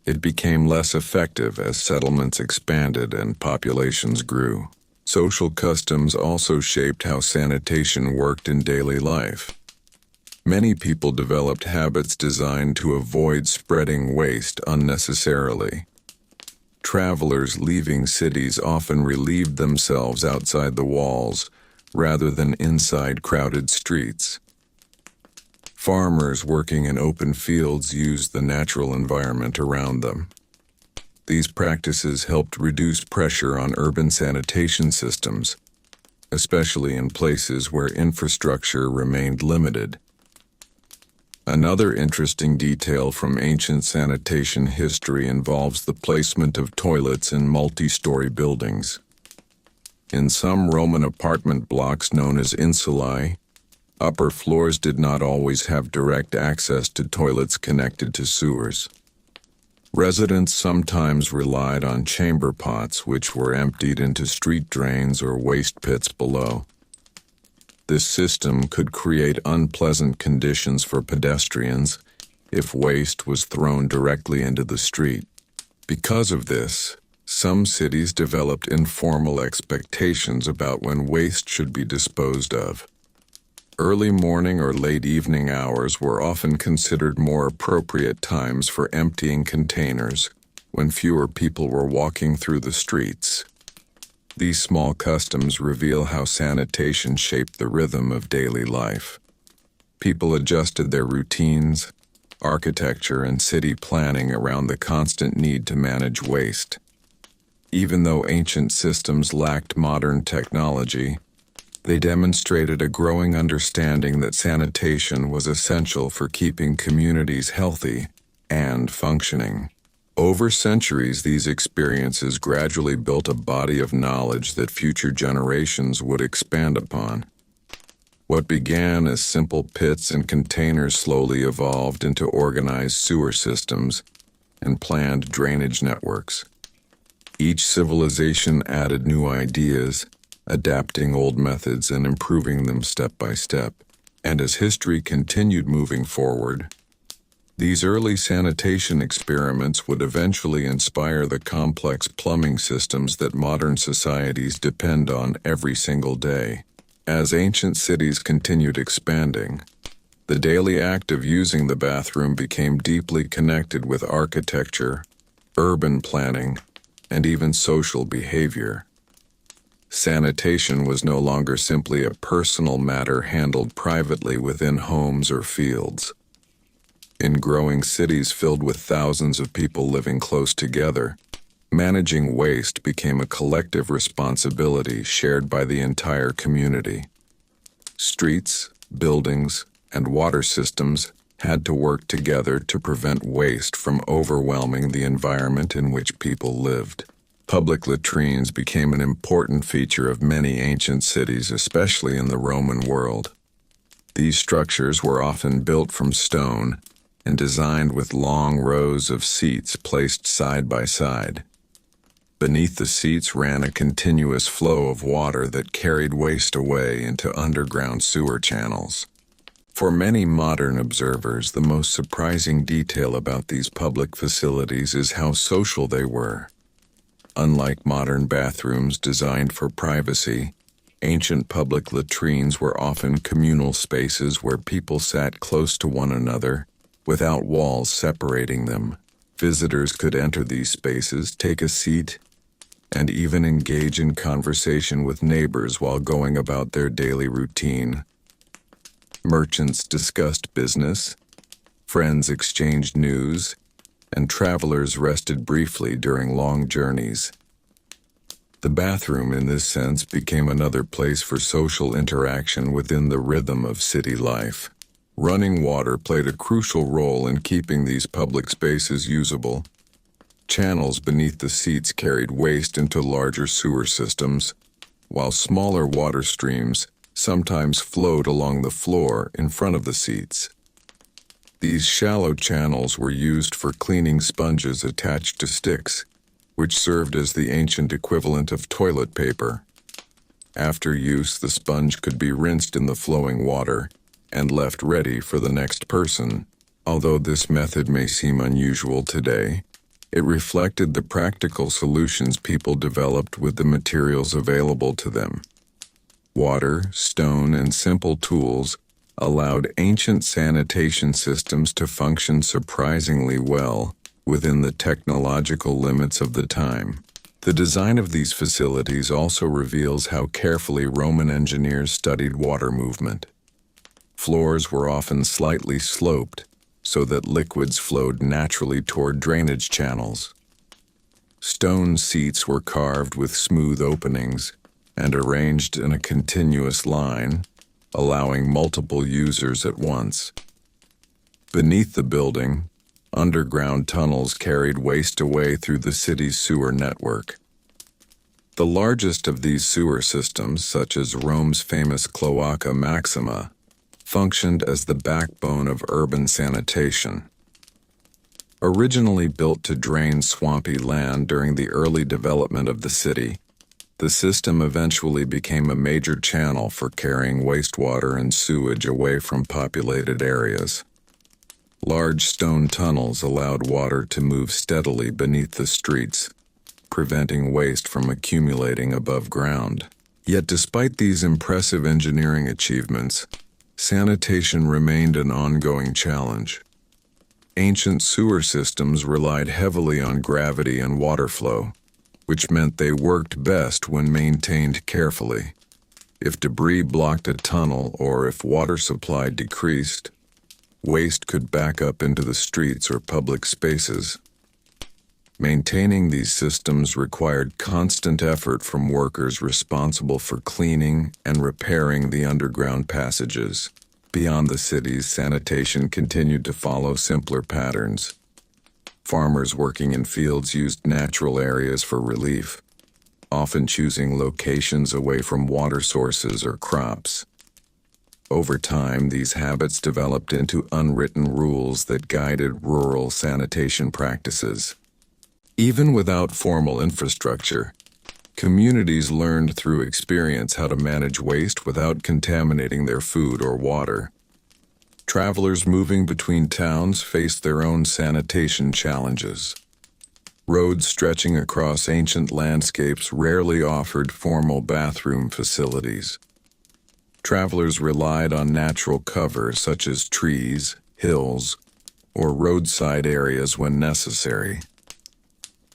it became less effective as settlements expanded and populations grew. Social customs also shaped how sanitation worked in daily life. Many people developed habits designed to avoid spreading waste unnecessarily. Travelers leaving cities often relieved themselves outside the walls rather than inside crowded streets. Farmers working in open fields used the natural environment around them. These practices helped reduce pressure on urban sanitation systems, especially in places where infrastructure remained limited. Another interesting detail from ancient sanitation history involves the placement of toilets in multi-story buildings. In some Roman apartment blocks known as insulae, upper floors did not always have direct access to toilets connected to sewers. Residents sometimes relied on chamber pots, which were emptied into street drains or waste pits below. This system could create unpleasant conditions for pedestrians if waste was thrown directly into the street. Because of this, some cities developed informal expectations about when waste should be disposed of. Early morning or late evening hours were often considered more appropriate times for emptying containers when fewer people were walking through the streets. These small customs reveal how sanitation shaped the rhythm of daily life. People adjusted their routines, architecture, and city planning around the constant need to manage waste. Even though ancient systems lacked modern technology, they demonstrated a growing understanding that sanitation was essential for keeping communities healthy and functioning. Over centuries, these experiences gradually built a body of knowledge that future generations would expand upon. What began as simple pits and containers slowly evolved into organized sewer systems and planned drainage networks. Each civilization added new ideas, adapting old methods and improving them step by step. And as history continued moving forward, these early sanitation experiments would eventually inspire the complex plumbing systems that modern societies depend on every single day. As ancient cities continued expanding, the daily act of using the bathroom became deeply connected with architecture, urban planning, and even social behavior. Sanitation was no longer simply a personal matter handled privately within homes or fields. In growing cities filled with thousands of people living close together, managing waste became a collective responsibility shared by the entire community. Streets, buildings, and water systems had to work together to prevent waste from overwhelming the environment in which people lived. Public latrines became an important feature of many ancient cities, especially in the Roman world. These structures were often built from stone and designed with long rows of seats placed side by side. Beneath the seats ran a continuous flow of water that carried waste away into underground sewer channels. For many modern observers, the most surprising detail about these public facilities is how social they were. Unlike modern bathrooms designed for privacy, ancient public latrines were often communal spaces where people sat close to one another, without walls separating them. Visitors could enter these spaces, take a seat, and even engage in conversation with neighbors while going about their daily routine. Merchants discussed business, friends exchanged news, and travelers rested briefly during long journeys. The bathroom, in this sense, became another place for social interaction within the rhythm of city life. Running water played a crucial role in keeping these public spaces usable. Channels beneath the seats carried waste into larger sewer systems, while smaller water streams sometimes flowed along the floor in front of the seats. These shallow channels were used for cleaning sponges attached to sticks, which served as the ancient equivalent of toilet paper. After use, the sponge could be rinsed in the flowing water and left ready for the next person. Although this method may seem unusual today, it reflected the practical solutions people developed with the materials available to them. Water, stone, and simple tools allowed ancient sanitation systems to function surprisingly well within the technological limits of the time. The design of these facilities also reveals how carefully Roman engineers studied water movement. Floors were often slightly sloped so that liquids flowed naturally toward drainage channels. Stone seats were carved with smooth openings and arranged in a continuous line, allowing multiple users at once. Beneath the building, underground tunnels carried waste away through the city's sewer network. The largest of these sewer systems, such as Rome's famous Cloaca Maxima, functioned as the backbone of urban sanitation. Originally built to drain swampy land during the early development of the city, the system eventually became a major channel for carrying wastewater and sewage away from populated areas. Large stone tunnels allowed water to move steadily beneath the streets, preventing waste from accumulating above ground. Yet despite these impressive engineering achievements, sanitation remained an ongoing challenge. Ancient sewer systems relied heavily on gravity and water flow, which meant they worked best when maintained carefully. If debris blocked a tunnel or if water supply decreased, waste could back up into the streets or public spaces. Maintaining these systems required constant effort from workers responsible for cleaning and repairing the underground passages. Beyond the cities, sanitation continued to follow simpler patterns. Farmers working in fields used natural areas for relief, often choosing locations away from water sources or crops. Over time, these habits developed into unwritten rules that guided rural sanitation practices. Even without formal infrastructure, Communities learned through experience how to manage waste without contaminating their food or water. Travelers moving between towns faced their own sanitation challenges. Roads stretching across ancient landscapes rarely offered formal bathroom facilities. Travelers relied on natural cover such as trees, hills, or roadside areas when necessary.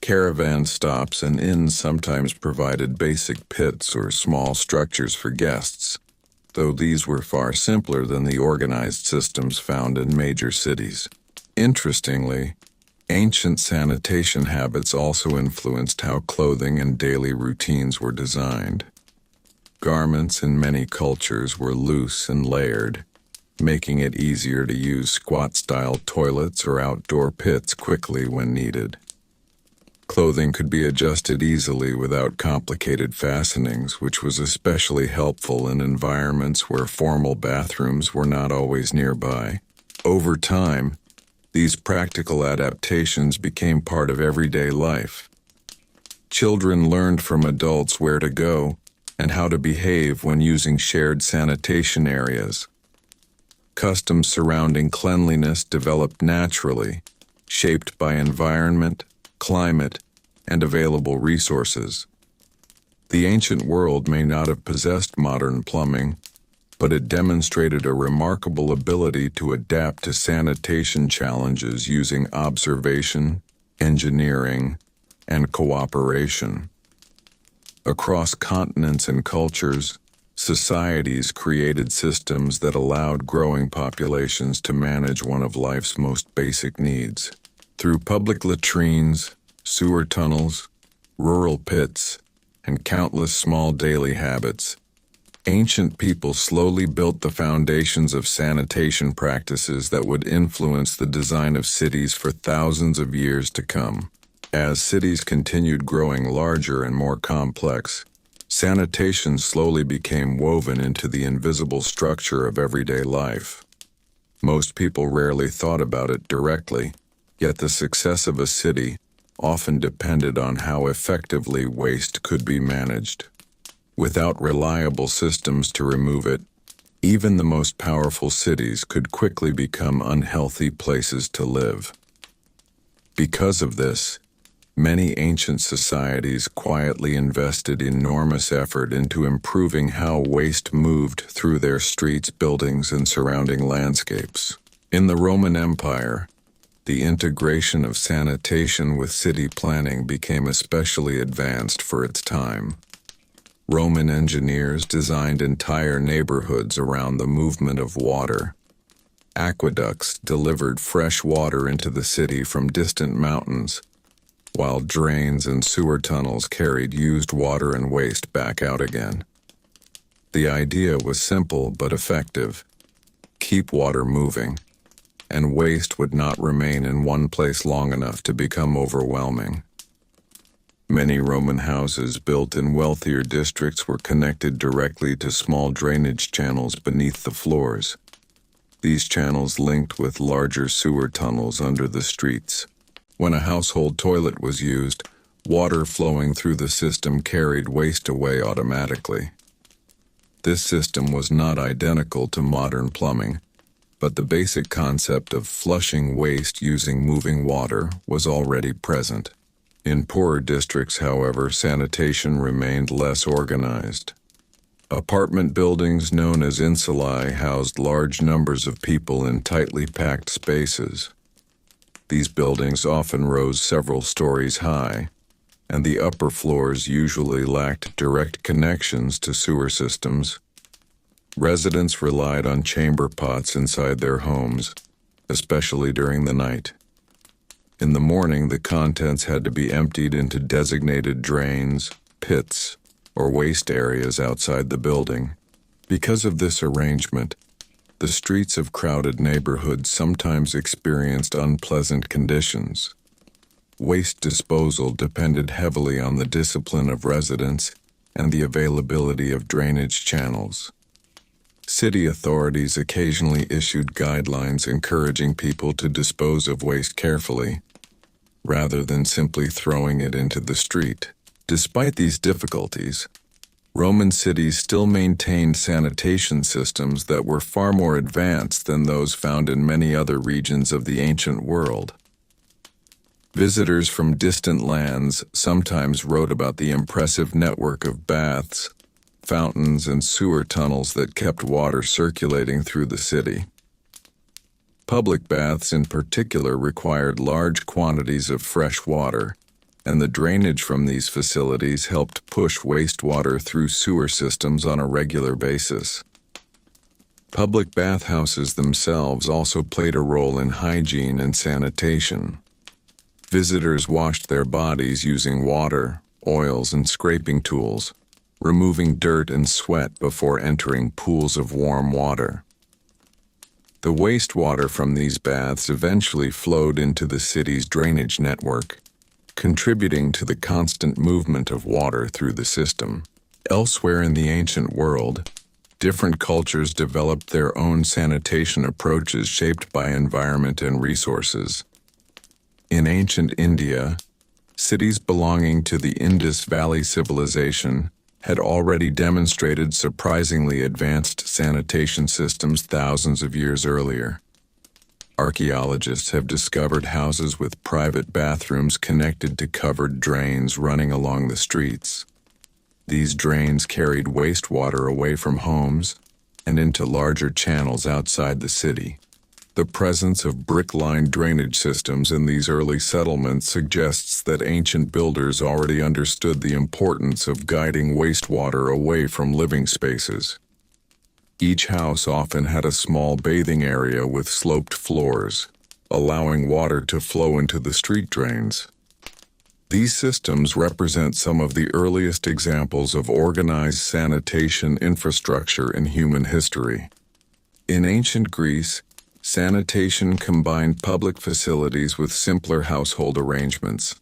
Caravan stops and inns sometimes provided basic pits or small structures for guests, though these were far simpler than the organized systems found in major cities. Interestingly, ancient sanitation habits also influenced how clothing and daily routines were designed. Garments in many cultures were loose and layered, making it easier to use squat-style toilets or outdoor pits quickly when needed. Clothing could be adjusted easily without complicated fastenings, which was especially helpful in environments where formal bathrooms were not always nearby. Over time, these practical adaptations became part of everyday life. Children learned from adults where to go and how to behave when using shared sanitation areas. Customs surrounding cleanliness developed naturally, shaped by environment, climate, and available resources. The ancient world may not have possessed modern plumbing, but it demonstrated a remarkable ability to adapt to sanitation challenges using observation, engineering, and cooperation. Across continents and cultures, societies created systems that allowed growing populations to manage one of life's most basic needs. Through public latrines, sewer tunnels, rural pits, and countless small daily habits, ancient people slowly built the foundations of sanitation practices that would influence the design of cities for thousands of years to come. As cities continued growing larger and more complex, sanitation slowly became woven into the invisible structure of everyday life. Most people rarely thought about it directly, yet the success of a city often depended on how effectively waste could be managed. Without reliable systems to remove it, even the most powerful cities could quickly become unhealthy places to live. Because of this, many ancient societies quietly invested enormous effort into improving how waste moved through their streets, buildings, and surrounding landscapes. In the Roman Empire, the integration of sanitation with city planning became especially advanced for its time. Roman engineers designed entire neighborhoods around the movement of water. Aqueducts delivered fresh water into the city from distant mountains, while drains and sewer tunnels carried used water and waste back out again. The idea was simple but effective: keep water moving, and waste would not remain in one place long enough to become overwhelming. Many Roman houses built in wealthier districts were connected directly to small drainage channels beneath the floors. These channels linked with larger sewer tunnels under the streets. When a household toilet was used, water flowing through the system carried waste away automatically. This system was not identical to modern plumbing, but the basic concept of flushing waste using moving water was already present. In poorer districts, however, sanitation remained less organized. Apartment buildings known as insulae housed large numbers of people in tightly packed spaces. These buildings often rose several stories high, and the upper floors usually lacked direct connections to sewer systems. Residents relied on chamber pots inside their homes, especially during the night. In the morning, the contents had to be emptied into designated drains, pits, or waste areas outside the building. Because of this arrangement, the streets of crowded neighborhoods sometimes experienced unpleasant conditions. Waste disposal depended heavily on the discipline of residents and the availability of drainage channels. City authorities occasionally issued guidelines encouraging people to dispose of waste carefully, rather than simply throwing it into the street. Despite these difficulties, Roman cities still maintained sanitation systems that were far more advanced than those found in many other regions of the ancient world. Visitors from distant lands sometimes wrote about the impressive network of baths, fountains, and sewer tunnels that kept water circulating through the city. Public baths in particular required large quantities of fresh water, and the drainage from these facilities helped push wastewater through sewer systems on a regular basis. Public bathhouses themselves also played a role in hygiene and sanitation. Visitors washed their bodies using water, oils, and scraping tools, removing dirt and sweat before entering pools of warm water. The wastewater from these baths eventually flowed into the city's drainage network, contributing to the constant movement of water through the system. Elsewhere in the ancient world, different cultures developed their own sanitation approaches shaped by environment and resources. In ancient India, cities belonging to the Indus Valley Civilization had already demonstrated surprisingly advanced sanitation systems thousands of years earlier. Archaeologists have discovered houses with private bathrooms connected to covered drains running along the streets. These drains carried wastewater away from homes and into larger channels outside the city. The presence of brick-lined drainage systems in these early settlements suggests that ancient builders already understood the importance of guiding wastewater away from living spaces. Each house often had a small bathing area with sloped floors, allowing water to flow into the street drains. These systems represent some of the earliest examples of organized sanitation infrastructure in human history. In ancient Greece, sanitation combined public facilities with simpler household arrangements.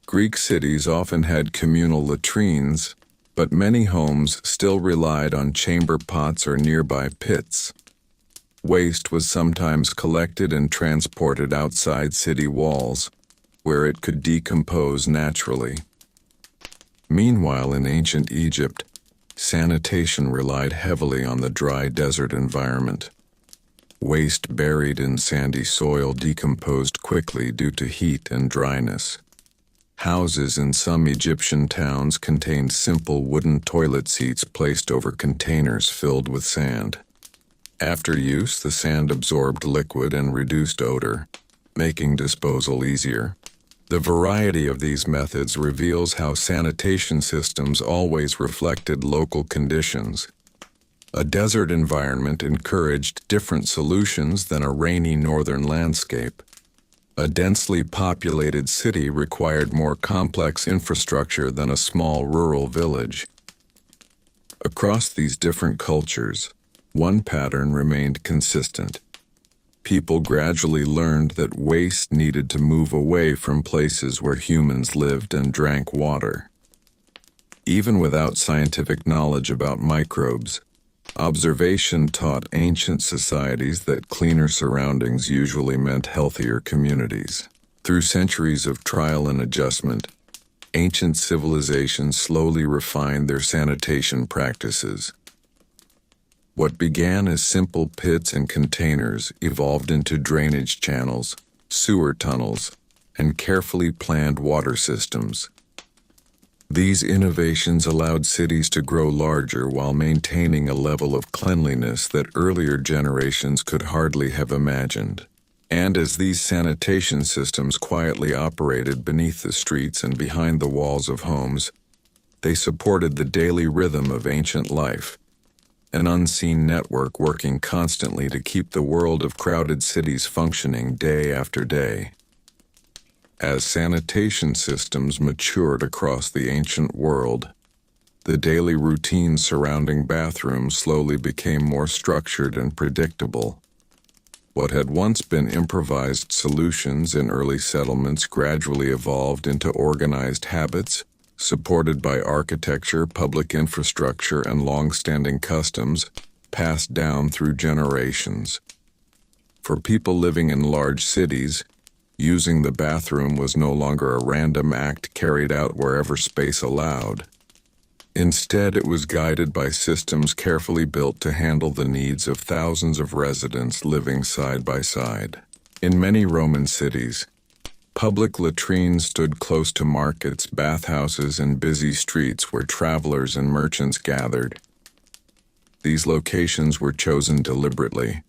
Greek cities often had communal latrines, but many homes still relied on chamber pots or nearby pits. Waste was sometimes collected and transported outside city walls, where it could decompose naturally. Meanwhile, in ancient Egypt, sanitation relied heavily on the dry desert environment. Waste buried in sandy soil decomposed quickly due to heat and dryness. Houses in some Egyptian towns contained simple wooden toilet seats placed over containers filled with sand. After use, the sand absorbed liquid and reduced odor, making disposal easier. The variety of these methods reveals how sanitation systems always reflected local conditions. A desert environment encouraged different solutions than a rainy northern landscape. A densely populated city required more complex infrastructure than a small rural village. Across these different cultures, one pattern remained consistent. People gradually learned that waste needed to move away from places where humans lived and drank water. Even without scientific knowledge about microbes, observation taught ancient societies that cleaner surroundings usually meant healthier communities. Through centuries of trial and adjustment, ancient civilizations slowly refined their sanitation practices. What began as simple pits and containers evolved into drainage channels, sewer tunnels, and carefully planned water systems. These innovations allowed cities to grow larger while maintaining a level of cleanliness that earlier generations could hardly have imagined. And as these sanitation systems quietly operated beneath the streets and behind the walls of homes, they supported the daily rhythm of ancient life, an unseen network working constantly to keep the world of crowded cities functioning day after day. As sanitation systems matured across the ancient world, the daily routines surrounding bathrooms slowly became more structured and predictable. What had once been improvised solutions in early settlements gradually evolved into organized habits, supported by architecture, public infrastructure, and long-standing customs passed down through generations. For people living in large cities, Using the bathroom was no longer a random act carried out wherever space allowed. Instead, it was guided by systems carefully built to handle the needs of thousands of residents living side by side. In many Roman cities, public latrines stood close to markets, bathhouses, and busy streets where travelers and merchants gathered. These locations were chosen deliberately.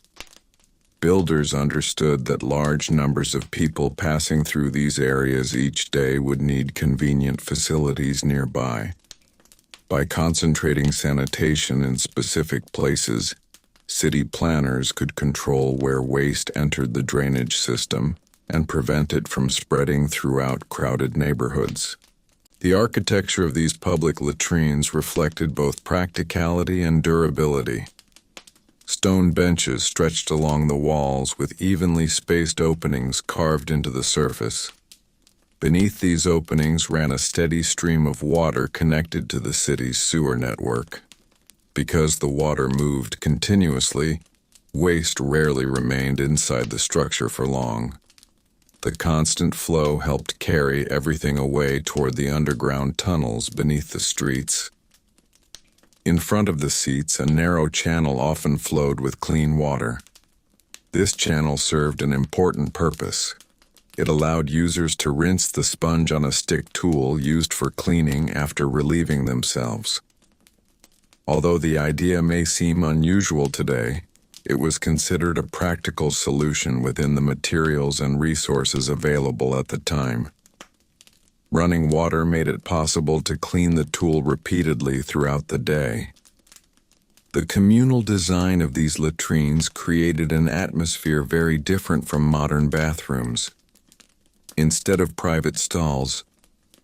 Builders understood that large numbers of people passing through these areas each day would need convenient facilities nearby. By concentrating sanitation in specific places, city planners could control where waste entered the drainage system and prevent it from spreading throughout crowded neighborhoods. The architecture of these public latrines reflected both practicality and durability. Stone benches stretched along the walls with evenly spaced openings carved into the surface. Beneath these openings ran a steady stream of water connected to the city's sewer network. Because the water moved continuously, waste rarely remained inside the structure for long. The constant flow helped carry everything away toward the underground tunnels beneath the streets. In front of the seats, a narrow channel often flowed with clean water. This channel served an important purpose. It allowed users to rinse the sponge on a stick tool used for cleaning after relieving themselves. Although the idea may seem unusual today, it was considered a practical solution within the materials and resources available at the time. Running water made it possible to clean the tool repeatedly throughout the day. The communal design of these latrines created an atmosphere very different from modern bathrooms. Instead of private stalls,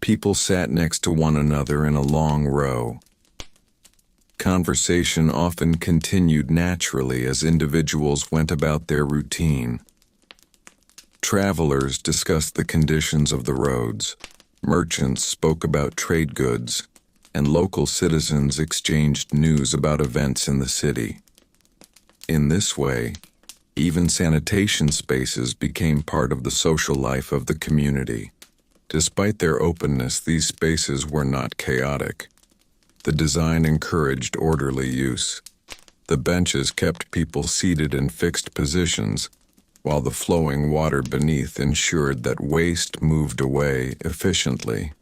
people sat next to one another in a long row. Conversation often continued naturally as individuals went about their routine. Travelers discussed the conditions of the roads. Merchants spoke about trade goods, and local citizens exchanged news about events in the city. In this way, even sanitation spaces became part of the social life of the community. Despite their openness, these spaces were not chaotic. The design encouraged orderly use. The benches kept people seated in fixed positions, while the flowing water beneath ensured that waste moved away efficiently.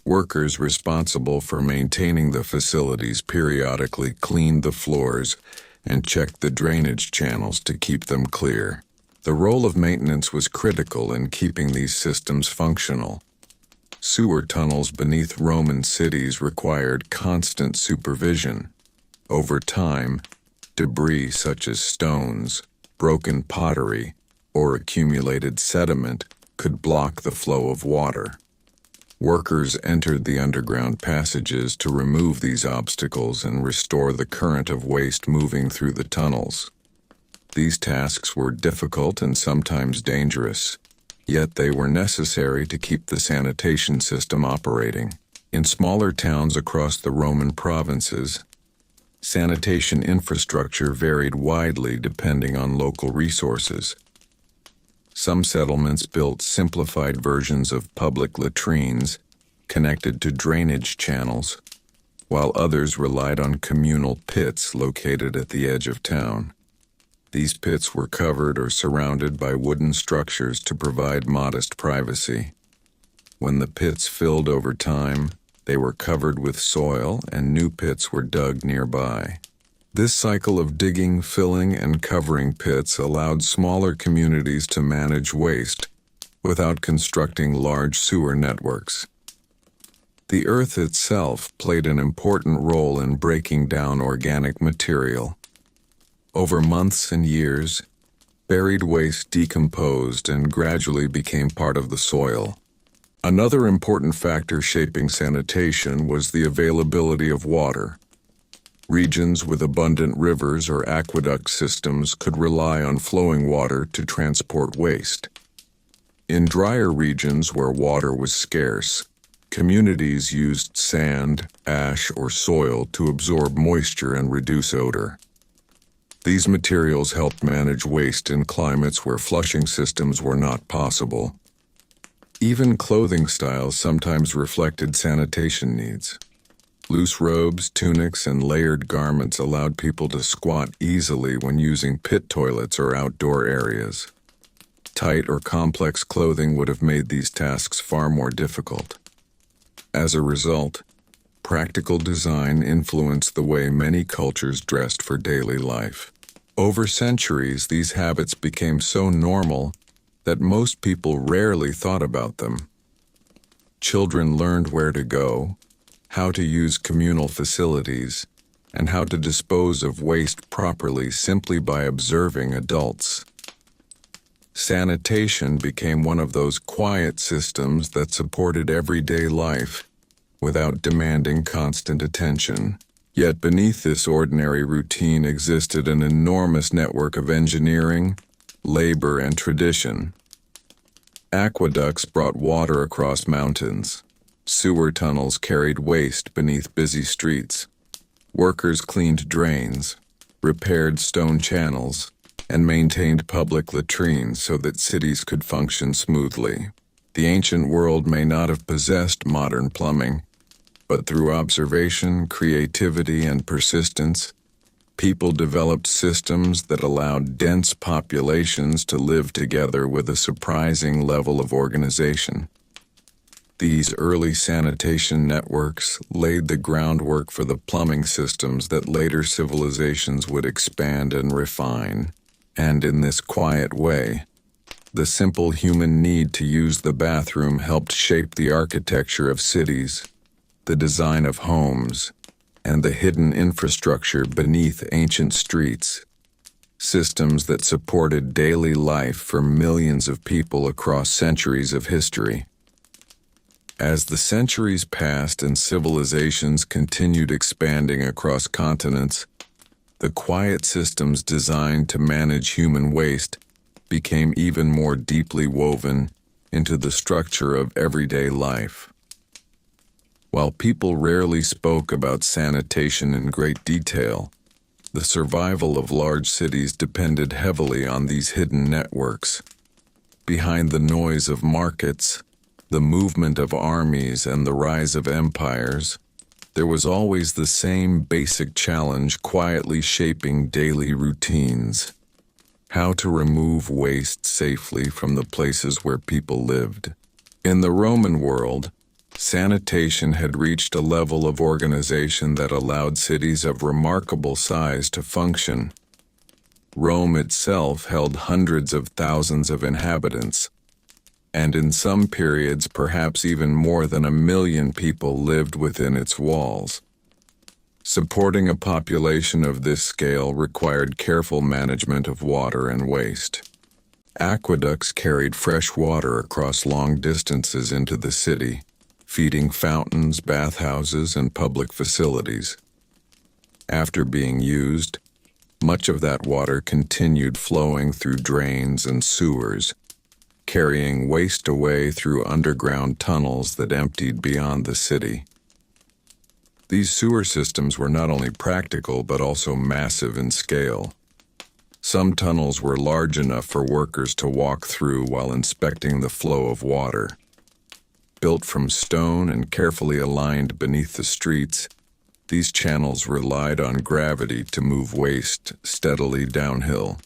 Workers responsible for maintaining the facilities periodically cleaned the floors and checked the drainage channels to keep them clear. The role of maintenance was critical in keeping these systems functional. Sewer tunnels beneath Roman cities required constant supervision. Over time, debris such as stones, broken pottery, or accumulated sediment could block the flow of water. Workers entered the underground passages to remove these obstacles and restore the current of waste moving through the tunnels. These tasks were difficult and sometimes dangerous, yet they were necessary to keep the sanitation system operating. In smaller towns across the Roman provinces, sanitation infrastructure varied widely depending on local resources. Some settlements built simplified versions of public latrines connected to drainage channels, while others relied on communal pits located at the edge of town. These pits were covered or surrounded by wooden structures to provide modest privacy. When the pits filled over time, they were covered with soil and new pits were dug nearby. This cycle of digging, filling, and covering pits allowed smaller communities to manage waste without constructing large sewer networks. The earth itself played an important role in breaking down organic material. Over months and years, buried waste decomposed and gradually became part of the soil. Another important factor shaping sanitation was the availability of water. Regions with abundant rivers or aqueduct systems could rely on flowing water to transport waste. In drier regions where water was scarce, communities used sand, ash, or soil to absorb moisture and reduce odor. These materials helped manage waste in climates where flushing systems were not possible. Even clothing styles sometimes reflected sanitation needs. Loose robes, tunics, and layered garments allowed people to squat easily when using pit toilets or outdoor areas. Tight or complex clothing would have made these tasks far more difficult. As a result, practical design influenced the way many cultures dressed for daily life. Over centuries, these habits became so normal that most people rarely thought about them. Children learned where to go, how to use communal facilities, and how to dispose of waste properly simply by observing adults. Sanitation became one of those quiet systems that supported everyday life without demanding constant attention. Yet beneath this ordinary routine existed an enormous network of engineering, labor, and tradition. Aqueducts brought water across mountains. Sewer tunnels carried waste beneath busy streets. Workers cleaned drains, repaired stone channels, and maintained public latrines so that cities could function smoothly. The ancient world may not have possessed modern plumbing, but through observation, creativity, and persistence, people developed systems that allowed dense populations to live together with a surprising level of organization. These early sanitation networks laid the groundwork for the plumbing systems that later civilizations would expand and refine. And in this quiet way, the simple human need to use the bathroom helped shape the architecture of cities, the design of homes, and the hidden infrastructure beneath ancient streets, systems that supported daily life for millions of people across centuries of history. As the centuries passed and civilizations continued expanding across continents, the quiet systems designed to manage human waste became even more deeply woven into the structure of everyday life. While people rarely spoke about sanitation in great detail, the survival of large cities depended heavily on these hidden networks. Behind the noise of markets, the movement of armies, and the rise of empires, there was always the same basic challenge quietly shaping daily routines: how to remove waste safely from the places where people lived. In the Roman world, sanitation had reached a level of organization that allowed cities of remarkable size to function. Rome itself held hundreds of thousands of inhabitants, and in some periods perhaps even more than 1 million people lived within its walls. Supporting a population of this scale required careful management of water and waste. Aqueducts carried fresh water across long distances into the city, feeding fountains, bathhouses, and public facilities. After being used, much of that water continued flowing through drains and sewers, carrying waste away through underground tunnels that emptied beyond the city. These sewer systems were not only practical but also massive in scale. Some tunnels were large enough for workers to walk through while inspecting the flow of water. Built from stone and carefully aligned beneath the streets, these channels relied on gravity to move waste steadily downhill.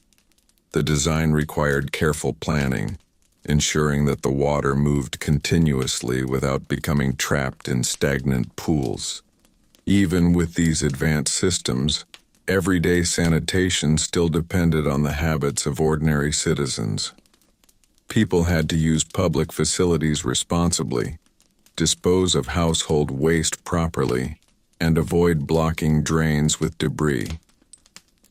The design required careful planning, ensuring that the water moved continuously without becoming trapped in stagnant pools. Even with these advanced systems, everyday sanitation still depended on the habits of ordinary citizens. People had to use public facilities responsibly, dispose of household waste properly, and avoid blocking drains with debris.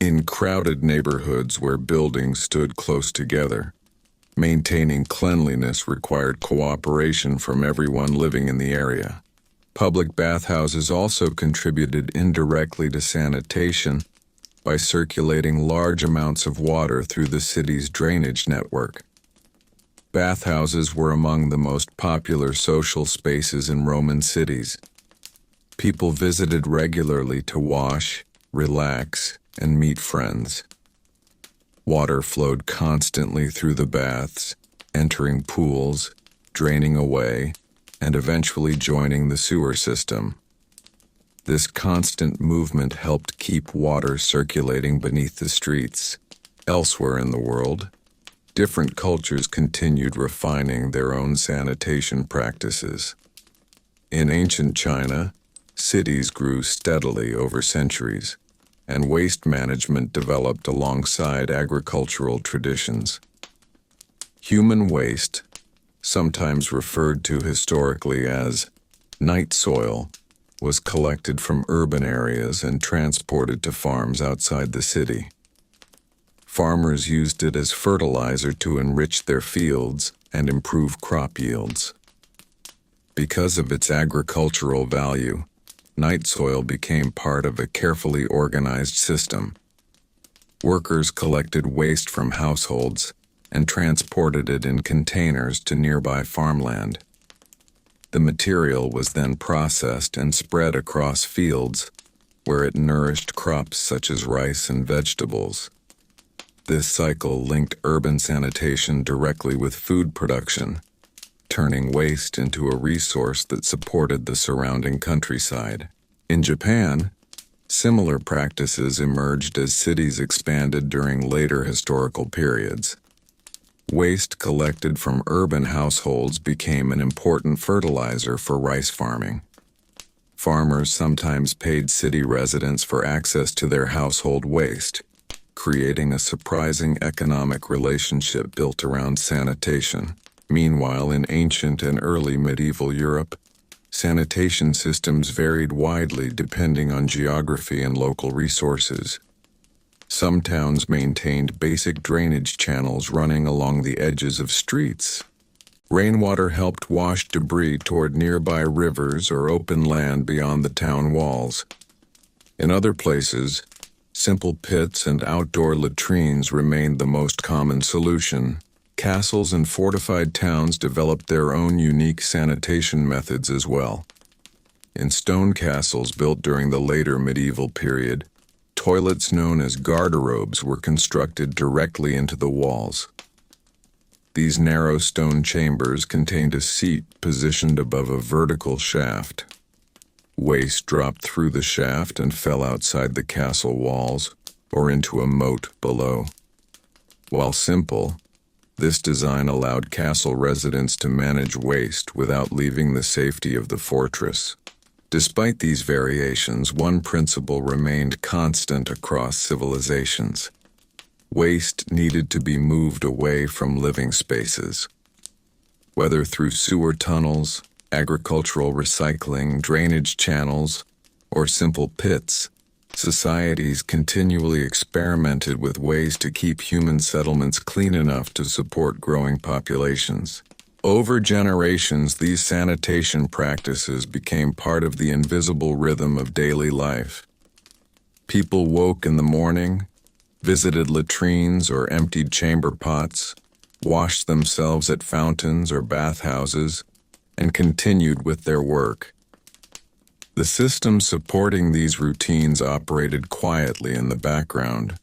In crowded neighborhoods where buildings stood close together, maintaining cleanliness required cooperation from everyone living in the area. Public bathhouses also contributed indirectly to sanitation by circulating large amounts of water through the city's drainage network. Bathhouses were among the most popular social spaces in Roman cities. People visited regularly to wash, relax, and meet friends. Water flowed constantly through the baths, entering pools, draining away, and eventually joining the sewer system. This constant movement helped keep water circulating beneath the streets. Elsewhere in the world, different cultures continued refining their own sanitation practices. In ancient China, cities grew steadily over centuries, and waste management developed alongside agricultural traditions. Human waste, sometimes referred to historically as night soil, was collected from urban areas and transported to farms outside the city. Farmers used it as fertilizer to enrich their fields and improve crop yields. Because of its agricultural value, night soil became part of a carefully organized system. Workers collected waste from households and transported it in containers to nearby farmland. The material was then processed and spread across fields, where it nourished crops such as rice and vegetables. This cycle linked urban sanitation directly with food production, turning waste into a resource that supported the surrounding countryside. In Japan, similar practices emerged as cities expanded during later historical periods. Waste collected from urban households became an important fertilizer for rice farming. Farmers sometimes paid city residents for access to their household waste, creating a surprising economic relationship built around sanitation. Meanwhile, in ancient and early medieval Europe, sanitation systems varied widely depending on geography and local resources. Some towns maintained basic drainage channels running along the edges of streets. Rainwater helped wash debris toward nearby rivers or open land beyond the town walls. In other places, simple pits and outdoor latrines remained the most common solution. Castles and fortified towns developed their own unique sanitation methods as well. In stone castles built during the later medieval period, toilets known as garderobes were constructed directly into the walls. These narrow stone chambers contained a seat positioned above a vertical shaft. Waste dropped through the shaft and fell outside the castle walls or into a moat below. While simple, this design allowed castle residents to manage waste without leaving the safety of the fortress. Despite these variations, one principle remained constant across civilizations. Waste needed to be moved away from living spaces. Whether through sewer tunnels, agricultural recycling, drainage channels, or simple pits, societies continually experimented with ways to keep human settlements clean enough to support growing populations. Over generations, these sanitation practices became part of the invisible rhythm of daily life. People woke in the morning, visited latrines or emptied chamber pots, washed themselves at fountains or bathhouses, and continued with their work. The systems supporting these routines operated quietly in the background,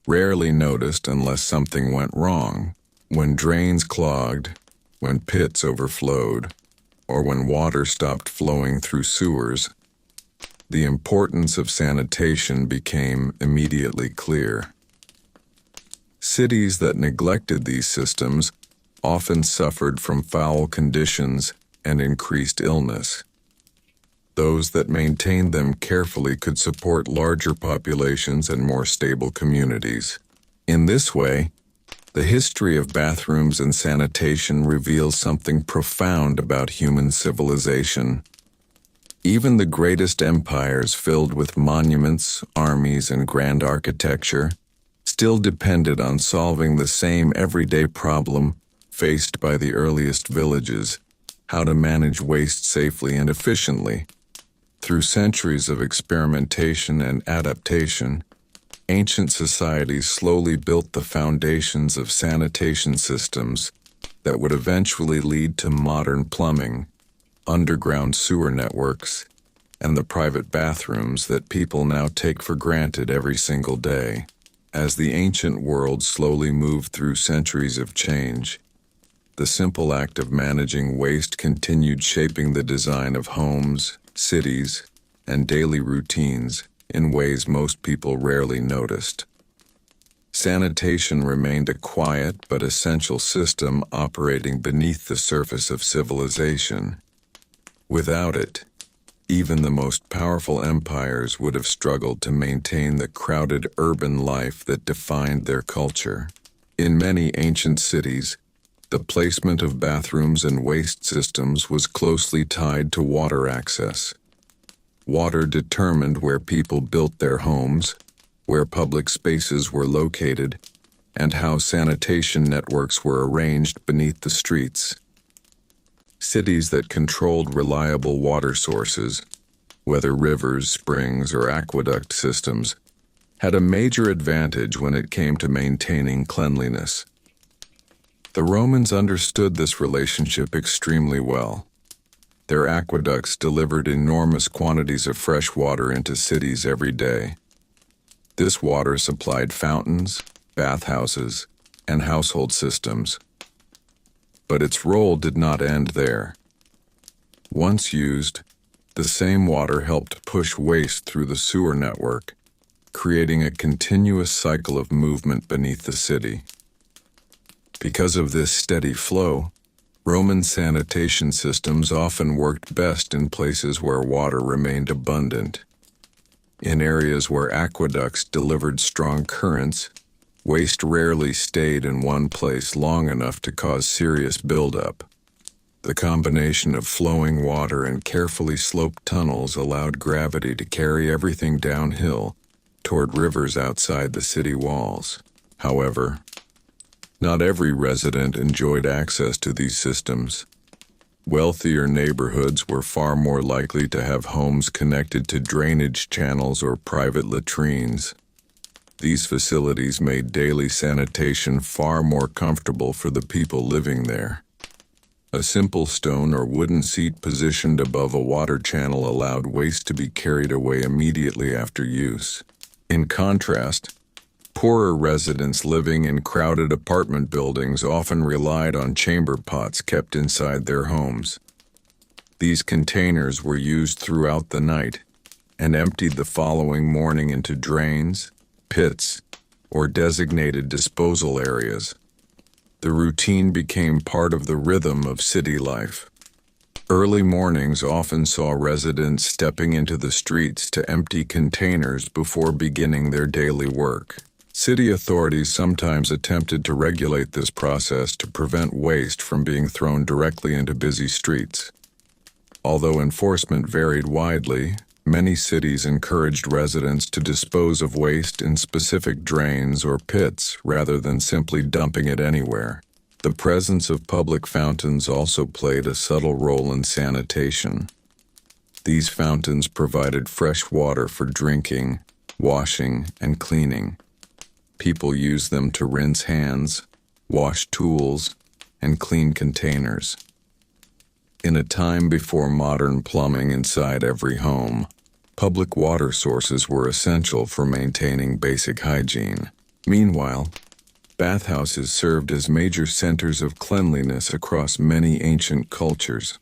rarely noticed unless something went wrong. When drains clogged, when pits overflowed, or when water stopped flowing through sewers, the importance of sanitation became immediately clear. Cities that neglected these systems often suffered from foul conditions and increased illness. Those that maintained them carefully could support larger populations and more stable communities. In this way, the history of bathrooms and sanitation reveals something profound about human civilization. Even the greatest empires filled with monuments, armies, and grand architecture still depended on solving the same everyday problem faced by the earliest villages: how to manage waste safely and efficiently. Through centuries of experimentation and adaptation, ancient societies slowly built the foundations of sanitation systems that would eventually lead to modern plumbing, underground sewer networks, and the private bathrooms that people now take for granted every single day. As the ancient world slowly moved through centuries of change, the simple act of managing waste continued shaping the design of homes, cities, and daily routines in ways most people rarely noticed. Sanitation remained a quiet but essential system operating beneath the surface of civilization. Without it, even the most powerful empires would have struggled to maintain the crowded urban life that defined their culture. In many ancient cities, the placement of bathrooms and waste systems was closely tied to water access. Water determined where people built their homes, where public spaces were located, and how sanitation networks were arranged beneath the streets. Cities that controlled reliable water sources, whether rivers, springs, or aqueduct systems, had a major advantage when it came to maintaining cleanliness. The Romans understood this relationship extremely well. Their aqueducts delivered enormous quantities of fresh water into cities every day. This water supplied fountains, bathhouses, and household systems. But its role did not end there. Once used, the same water helped push waste through the sewer network, creating a continuous cycle of movement beneath the city. Because of this steady flow, Roman sanitation systems often worked best in places where water remained abundant. In areas where aqueducts delivered strong currents, waste rarely stayed in one place long enough to cause serious buildup. The combination of flowing water and carefully sloped tunnels allowed gravity to carry everything downhill toward rivers outside the city walls. However, not every resident enjoyed access to these systems. Wealthier neighborhoods were far more likely to have homes connected to drainage channels or private latrines. These facilities made daily sanitation far more comfortable for the people living there. A simple stone or wooden seat positioned above a water channel allowed waste to be carried away immediately after use. In contrast, poorer residents living in crowded apartment buildings often relied on chamber pots kept inside their homes. These containers were used throughout the night and emptied the following morning into drains, pits, or designated disposal areas. The routine became part of the rhythm of city life. Early mornings often saw residents stepping into the streets to empty containers before beginning their daily work. City authorities sometimes attempted to regulate this process to prevent waste from being thrown directly into busy streets. Although enforcement varied widely, many cities encouraged residents to dispose of waste in specific drains or pits rather than simply dumping it anywhere. The presence of public fountains also played a subtle role in sanitation. These fountains provided fresh water for drinking, washing, and cleaning. People used them to rinse hands, wash tools, and clean containers. In a time before modern plumbing inside every home, public water sources were essential for maintaining basic hygiene. Meanwhile, bathhouses served as major centers of cleanliness across many ancient cultures.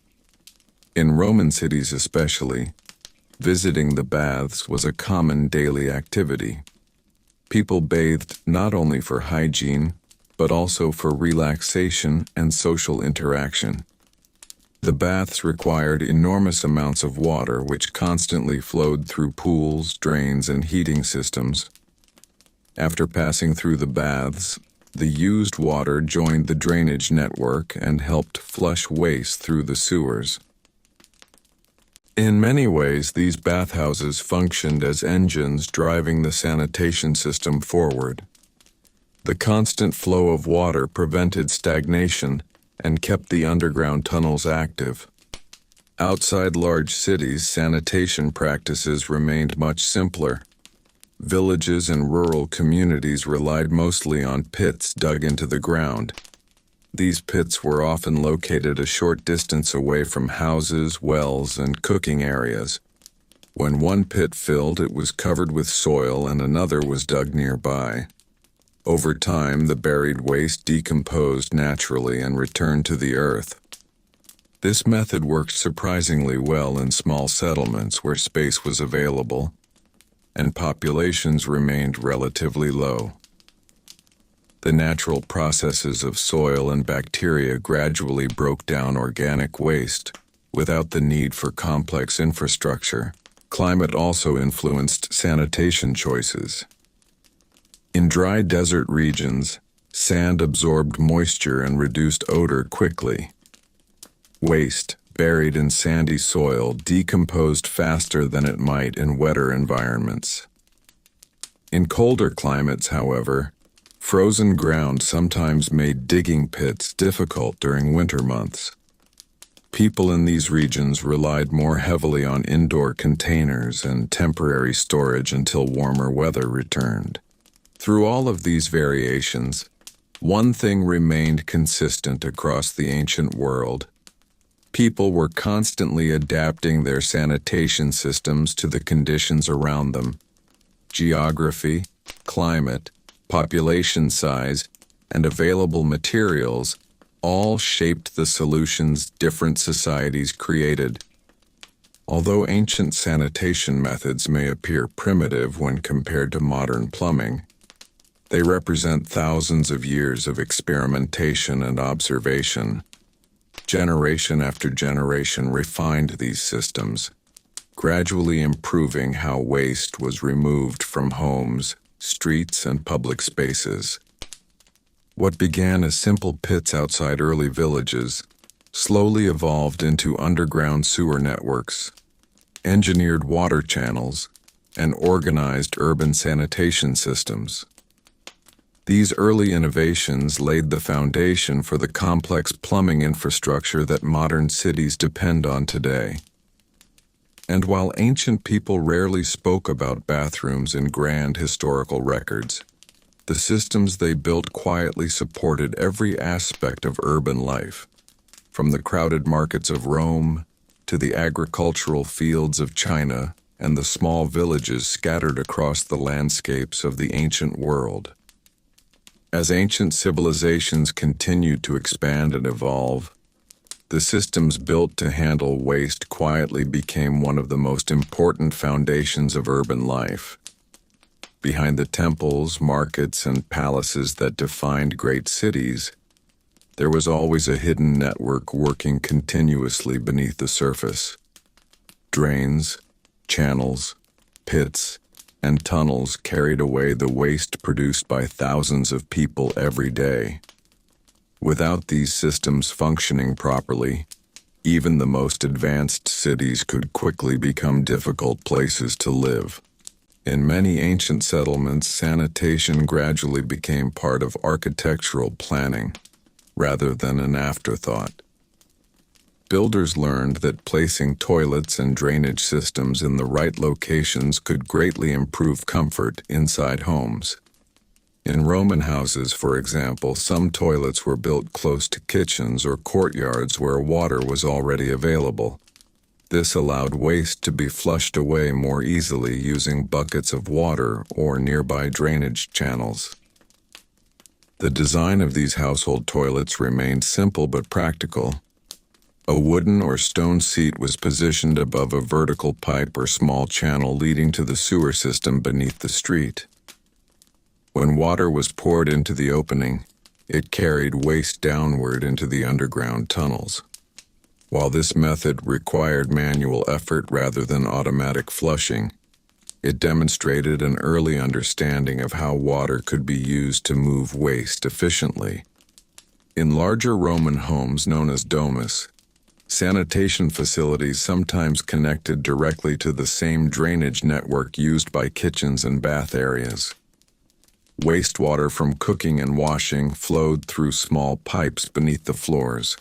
In Roman cities especially, visiting the baths was a common daily activity. People bathed not only for hygiene, but also for relaxation and social interaction. The baths required enormous amounts of water which constantly flowed through pools, drains, and heating systems. After passing through the baths, the used water joined the drainage network and helped flush waste through the sewers. In many ways, these bathhouses functioned as engines driving the sanitation system forward. The constant flow of water prevented stagnation and kept the underground tunnels active. Outside large cities, sanitation practices remained much simpler. Villages and rural communities relied mostly on pits dug into the ground. These pits were often located a short distance away from houses, wells, and cooking areas. When one pit filled, it was covered with soil and another was dug nearby. Over time, the buried waste decomposed naturally and returned to the earth. This method worked surprisingly well in small settlements where space was available and populations remained relatively low. The natural processes of soil and bacteria gradually broke down organic waste without the need for complex infrastructure. Climate also influenced sanitation choices. In dry desert regions, sand absorbed moisture and reduced odor quickly. Waste, buried in sandy soil, decomposed faster than it might in wetter environments. In colder climates, however, frozen ground sometimes made digging pits difficult during winter months. People in these regions relied more heavily on indoor containers and temporary storage until warmer weather returned. Through all of these variations, one thing remained consistent across the ancient world. People were constantly adapting their sanitation systems to the conditions around them. Geography, climate, population size, and available materials all shaped the solutions different societies created. Although ancient sanitation methods may appear primitive when compared to modern plumbing, they represent thousands of years of experimentation and observation. Generation after generation refined these systems, gradually improving how waste was removed from homes, streets, and public spaces. What began as simple pits outside early villages slowly evolved into underground sewer networks, engineered water channels, and organized urban sanitation systems. These early innovations laid the foundation for the complex plumbing infrastructure that modern cities depend on today. And while ancient people rarely spoke about bathrooms in grand historical records, the systems they built quietly supported every aspect of urban life, from the crowded markets of Rome to the agricultural fields of China and the small villages scattered across the landscapes of the ancient world. As ancient civilizations continued to expand and evolve, the systems built to handle waste quietly became one of the most important foundations of urban life. Behind the temples, markets, and palaces that defined great cities, there was always a hidden network working continuously beneath the surface. Drains, channels, pits, and tunnels carried away the waste produced by thousands of people every day. Without these systems functioning properly, even the most advanced cities could quickly become difficult places to live. In many ancient settlements, sanitation gradually became part of architectural planning, rather than an afterthought. Builders learned that placing toilets and drainage systems in the right locations could greatly improve comfort inside homes. In Roman houses, for example, some toilets were built close to kitchens or courtyards where water was already available. This allowed waste to be flushed away more easily using buckets of water or nearby drainage channels. The design of these household toilets remained simple but practical. A wooden or stone seat was positioned above a vertical pipe or small channel leading to the sewer system beneath the street. When water was poured into the opening, it carried waste downward into the underground tunnels. While this method required manual effort rather than automatic flushing, it demonstrated an early understanding of how water could be used to move waste efficiently. In larger Roman homes known as domus, sanitation facilities sometimes connected directly to the same drainage network used by kitchens and bath areas. Wastewater from cooking and washing flowed through small pipes beneath the floors,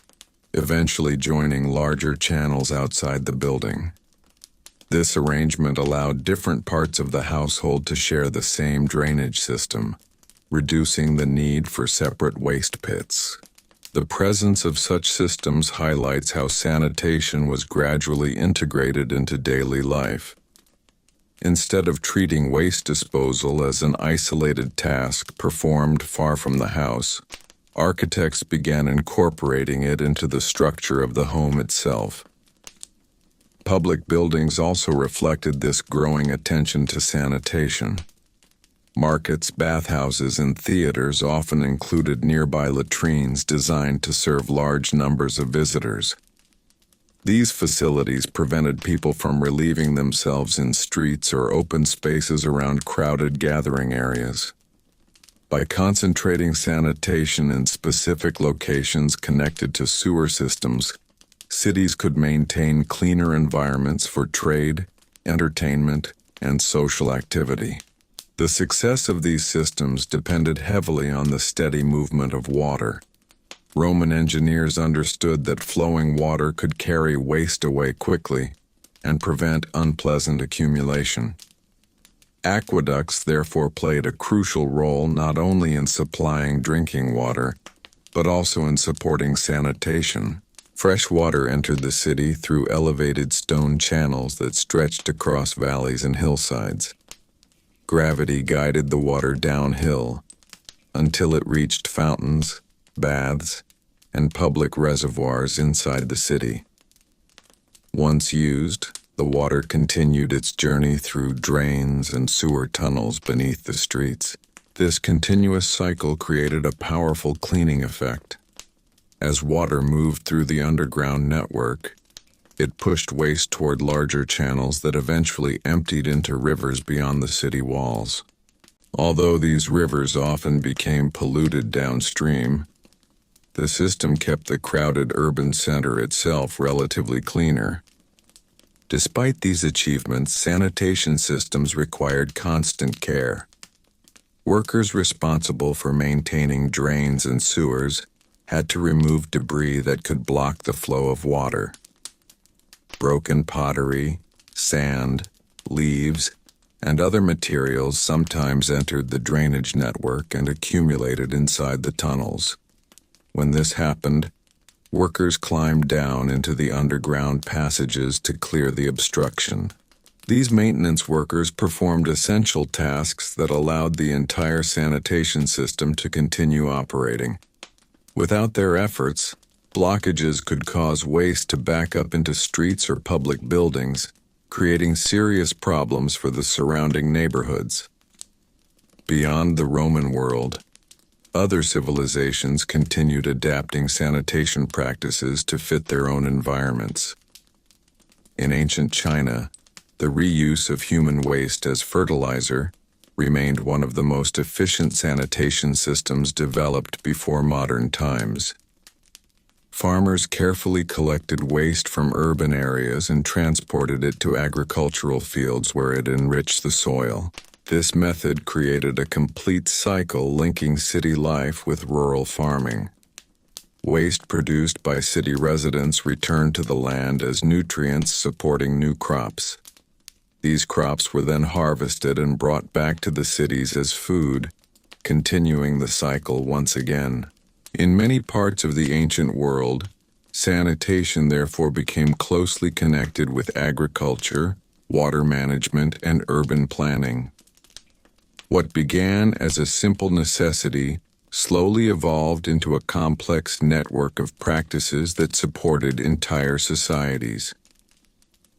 eventually joining larger channels outside the building. This arrangement allowed different parts of the household to share the same drainage system, reducing the need for separate waste pits. The presence of such systems highlights how sanitation was gradually integrated into daily life, Instead of treating waste disposal as an isolated task performed far from the house, architects began incorporating it into the structure of the home itself. Public buildings also reflected this growing attention to sanitation. Markets, bathhouses, and theaters often included nearby latrines designed to serve large numbers of visitors. These facilities prevented people from relieving themselves in streets or open spaces around crowded gathering areas. By concentrating sanitation in specific locations connected to sewer systems, cities could maintain cleaner environments for trade, entertainment, and social activity. The success of these systems depended heavily on the steady movement of water. Roman engineers understood that flowing water could carry waste away quickly and prevent unpleasant accumulation. Aqueducts therefore played a crucial role not only in supplying drinking water, but also in supporting sanitation. Fresh water entered the city through elevated stone channels that stretched across valleys and hillsides. Gravity guided the water downhill until it reached fountains, baths, and public reservoirs inside the city. Once used, the water continued its journey through drains and sewer tunnels beneath the streets. This continuous cycle created a powerful cleaning effect. As water moved through the underground network, it pushed waste toward larger channels that eventually emptied into rivers beyond the city walls. Although these rivers often became polluted downstream, the system kept the crowded urban center itself relatively cleaner. Despite these achievements, sanitation systems required constant care. Workers responsible for maintaining drains and sewers had to remove debris that could block the flow of water. Broken pottery, sand, leaves, and other materials sometimes entered the drainage network and accumulated inside the tunnels. When this happened, workers climbed down into the underground passages to clear the obstruction. These maintenance workers performed essential tasks that allowed the entire sanitation system to continue operating. Without their efforts, blockages could cause waste to back up into streets or public buildings, creating serious problems for the surrounding neighborhoods. Beyond the Roman world, other civilizations continued adapting sanitation practices to fit their own environments. In ancient China, the reuse of human waste as fertilizer remained one of the most efficient sanitation systems developed before modern times. Farmers carefully collected waste from urban areas and transported it to agricultural fields where it enriched the soil. This method created a complete cycle linking city life with rural farming. Waste produced by city residents returned to the land as nutrients supporting new crops. These crops were then harvested and brought back to the cities as food, continuing the cycle once again. In many parts of the ancient world, sanitation therefore became closely connected with agriculture, water management, and urban planning. What began as a simple necessity slowly evolved into a complex network of practices that supported entire societies.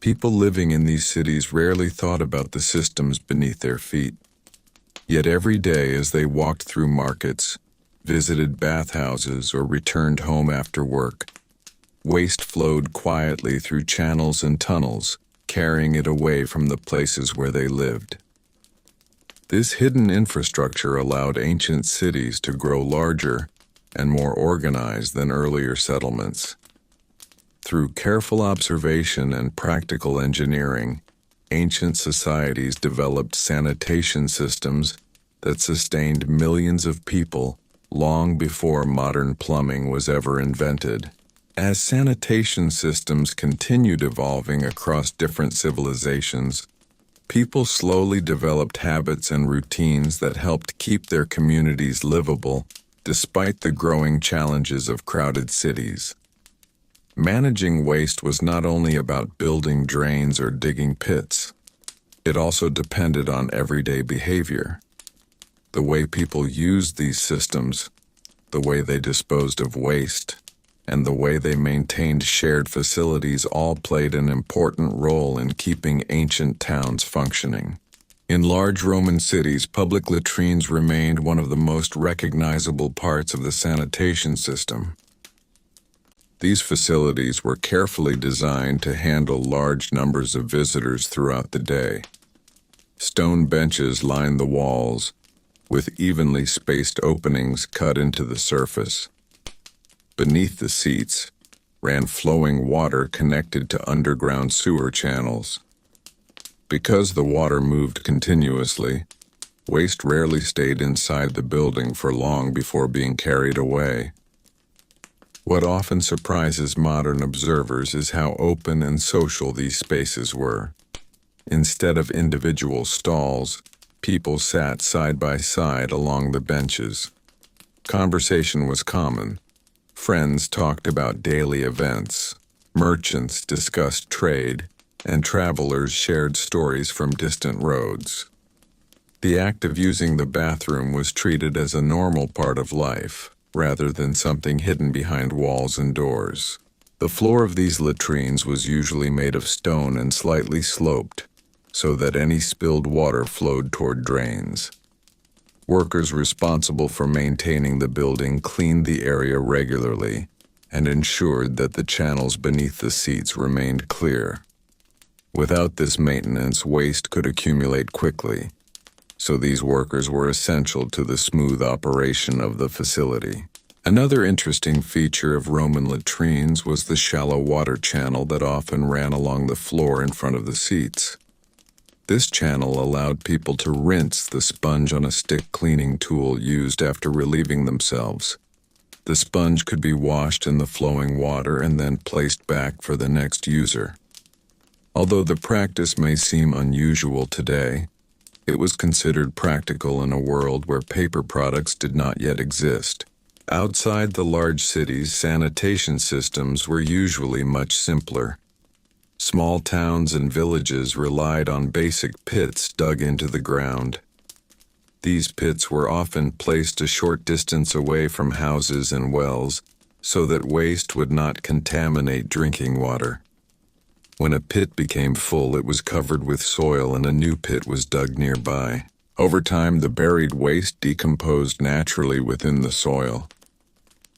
People living in these cities rarely thought about the systems beneath their feet. Yet every day as they walked through markets, visited bathhouses, or returned home after work, waste flowed quietly through channels and tunnels, carrying it away from the places where they lived. This hidden infrastructure allowed ancient cities to grow larger and more organized than earlier settlements. Through careful observation and practical engineering, ancient societies developed sanitation systems that sustained millions of people long before modern plumbing was ever invented. As sanitation systems continued evolving across different civilizations, people slowly developed habits and routines that helped keep their communities livable despite the growing challenges of crowded cities. Managing waste was not only about building drains or digging pits. It also depended on everyday behavior. The way people used these systems, the way they disposed of waste, and the way they maintained shared facilities all played an important role in keeping ancient towns functioning. In large Roman cities, public latrines remained one of the most recognizable parts of the sanitation system. These facilities were carefully designed to handle large numbers of visitors throughout the day. Stone benches lined the walls, with evenly spaced openings cut into the surface. Beneath the seats ran flowing water connected to underground sewer channels. Because the water moved continuously, waste rarely stayed inside the building for long before being carried away. What often surprises modern observers is how open and social these spaces were. Instead of individual stalls, people sat side by side along the benches. Conversation was common. Friends talked about daily events. Merchants discussed trade, and travelers shared stories from distant roads. The act of using the bathroom was treated as a normal part of life, rather than something hidden behind walls and doors. The floor of these latrines was usually made of stone and slightly sloped, so that any spilled water flowed toward drains. Workers responsible for maintaining the building cleaned the area regularly and ensured that the channels beneath the seats remained clear. Without this maintenance, waste could accumulate quickly, so these workers were essential to the smooth operation of the facility. Another interesting feature of Roman latrines was the shallow water channel that often ran along the floor in front of the seats. This channel allowed people to rinse the sponge on a stick cleaning tool used after relieving themselves. The sponge could be washed in the flowing water and then placed back for the next user. Although the practice may seem unusual today, it was considered practical in a world where paper products did not yet exist. Outside the large cities, sanitation systems were usually much simpler. Small towns and villages relied on basic pits dug into the ground. These pits were often placed a short distance away from houses and wells so that waste would not contaminate drinking water. When a pit became full, it was covered with soil and a new pit was dug nearby. Over time, the buried waste decomposed naturally within the soil.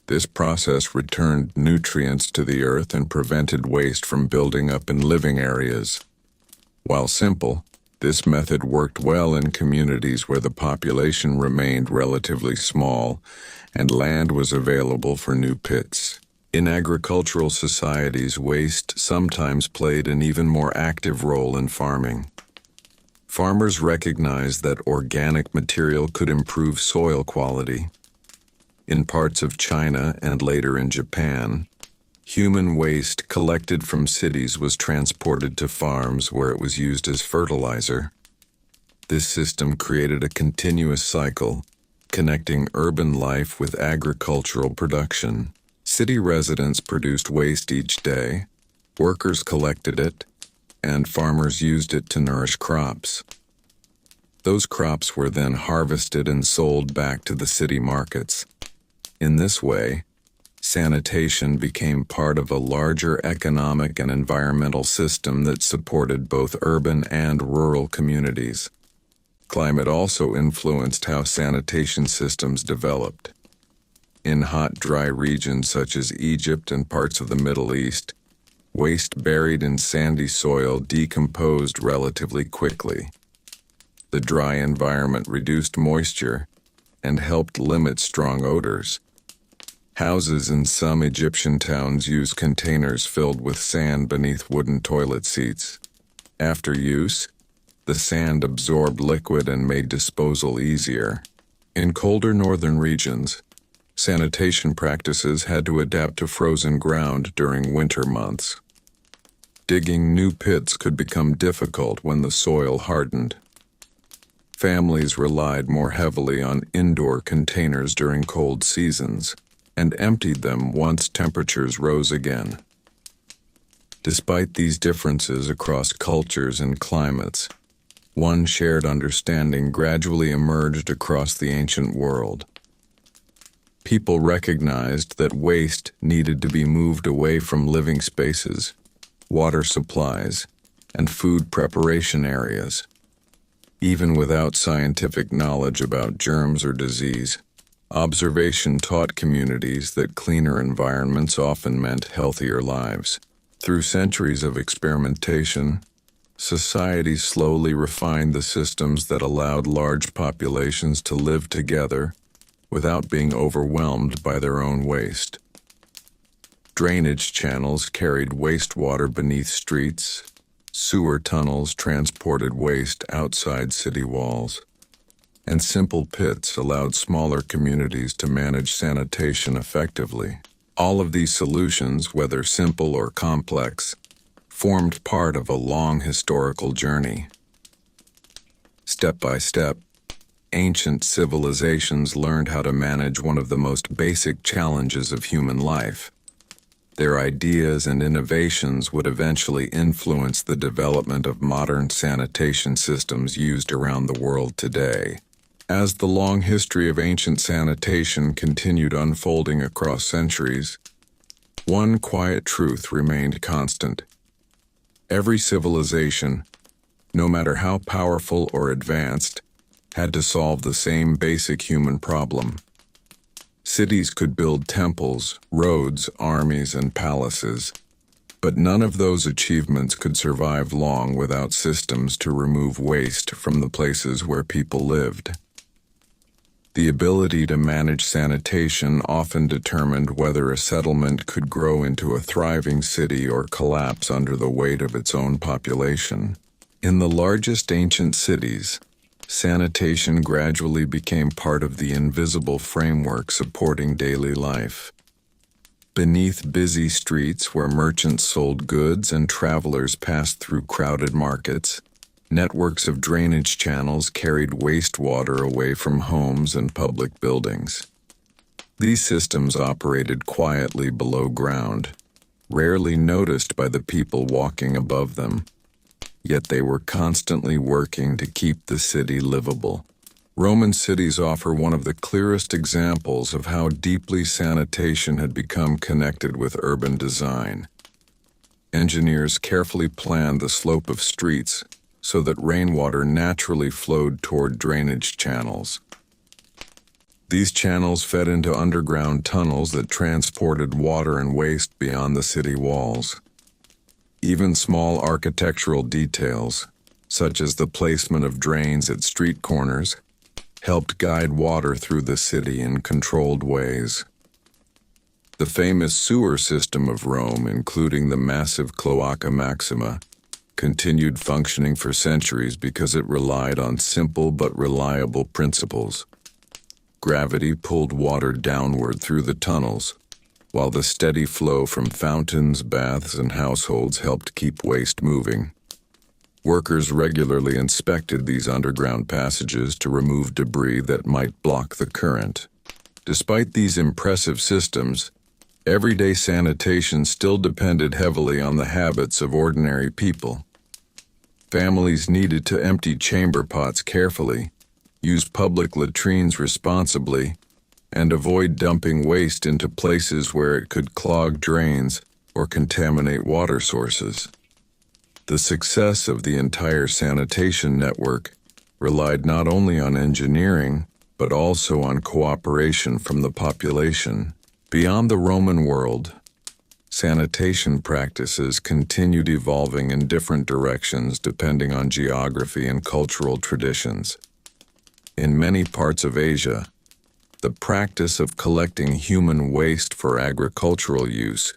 This process returned nutrients to the earth and prevented waste from building up in living areas. While simple, this method worked well in communities where the population remained relatively small and land was available for new pits. In agricultural societies, waste sometimes played an even more active role in farming. Farmers recognized that organic material could improve soil quality. In parts of China and later in Japan, human waste collected from cities was transported to farms where it was used as fertilizer. This system created a continuous cycle, connecting urban life with agricultural production. City residents produced waste each day, workers collected it, and farmers used it to nourish crops. Those crops were then harvested and sold back to the city markets. In this way, sanitation became part of a larger economic and environmental system that supported both urban and rural communities. Climate also influenced how sanitation systems developed. In hot, dry regions such as Egypt and parts of the Middle East, waste buried in sandy soil decomposed relatively quickly. The dry environment reduced moisture and helped limit strong odors. Houses in some Egyptian towns used containers filled with sand beneath wooden toilet seats. After use, the sand absorbed liquid and made disposal easier. In colder northern regions, sanitation practices had to adapt to frozen ground during winter months. Digging new pits could become difficult when the soil hardened. Families relied more heavily on indoor containers during cold seasons and emptied them once temperatures rose again. Despite these differences across cultures and climates, One shared understanding gradually emerged across the ancient world. People recognized that waste needed to be moved away from living spaces, water supplies, and food preparation areas. Even without scientific knowledge about germs or disease, observation taught communities that cleaner environments often meant healthier lives. Through centuries of experimentation, society slowly refined the systems that allowed large populations to live together without being overwhelmed by their own waste. Drainage channels carried wastewater beneath streets. Sewer tunnels transported waste outside city walls, and simple pits allowed smaller communities to manage sanitation effectively. All of these solutions, whether simple or complex, formed part of a long historical journey. Step by step, ancient civilizations learned how to manage one of the most basic challenges of human life. Their ideas and innovations would eventually influence the development of modern sanitation systems used around the world today. As the long history of ancient sanitation continued unfolding across centuries, one quiet truth remained constant. Every civilization, no matter how powerful or advanced, had to solve the same basic human problem. Cities could build temples, roads, armies, and palaces, but none of those achievements could survive long without systems to remove waste from the places where people lived. The ability to manage sanitation often determined whether a settlement could grow into a thriving city or collapse under the weight of its own population. In the largest ancient cities, sanitation gradually became part of the invisible framework supporting daily life. Beneath busy streets where merchants sold goods and travelers passed through crowded markets, networks of drainage channels carried wastewater away from homes and public buildings. These systems operated quietly below ground, rarely noticed by the people walking above them. Yet they were constantly working to keep the city livable. Roman cities offer one of the clearest examples of how deeply sanitation had become connected with urban design. Engineers carefully planned the slope of streets so that rainwater naturally flowed toward drainage channels. These channels fed into underground tunnels that transported water and waste beyond the city walls. Even small architectural details, such as the placement of drains at street corners, helped guide water through the city in controlled ways. The famous sewer system of Rome, including the massive Cloaca Maxima, continued functioning for centuries because it relied on simple but reliable principles. Gravity pulled water downward through the tunnels, while the steady flow from fountains, baths, and households helped keep waste moving. Workers regularly inspected these underground passages to remove debris that might block the current. Despite these impressive systems, everyday sanitation still depended heavily on the habits of ordinary people. Families needed to empty chamber pots carefully, use public latrines responsibly, and avoid dumping waste into places where it could clog drains or contaminate water sources. The success of the entire sanitation network relied not only on engineering, but also on cooperation from the population. Beyond the Roman world, sanitation practices continued evolving in different directions depending on geography and cultural traditions. In many parts of Asia, the practice of collecting human waste for agricultural use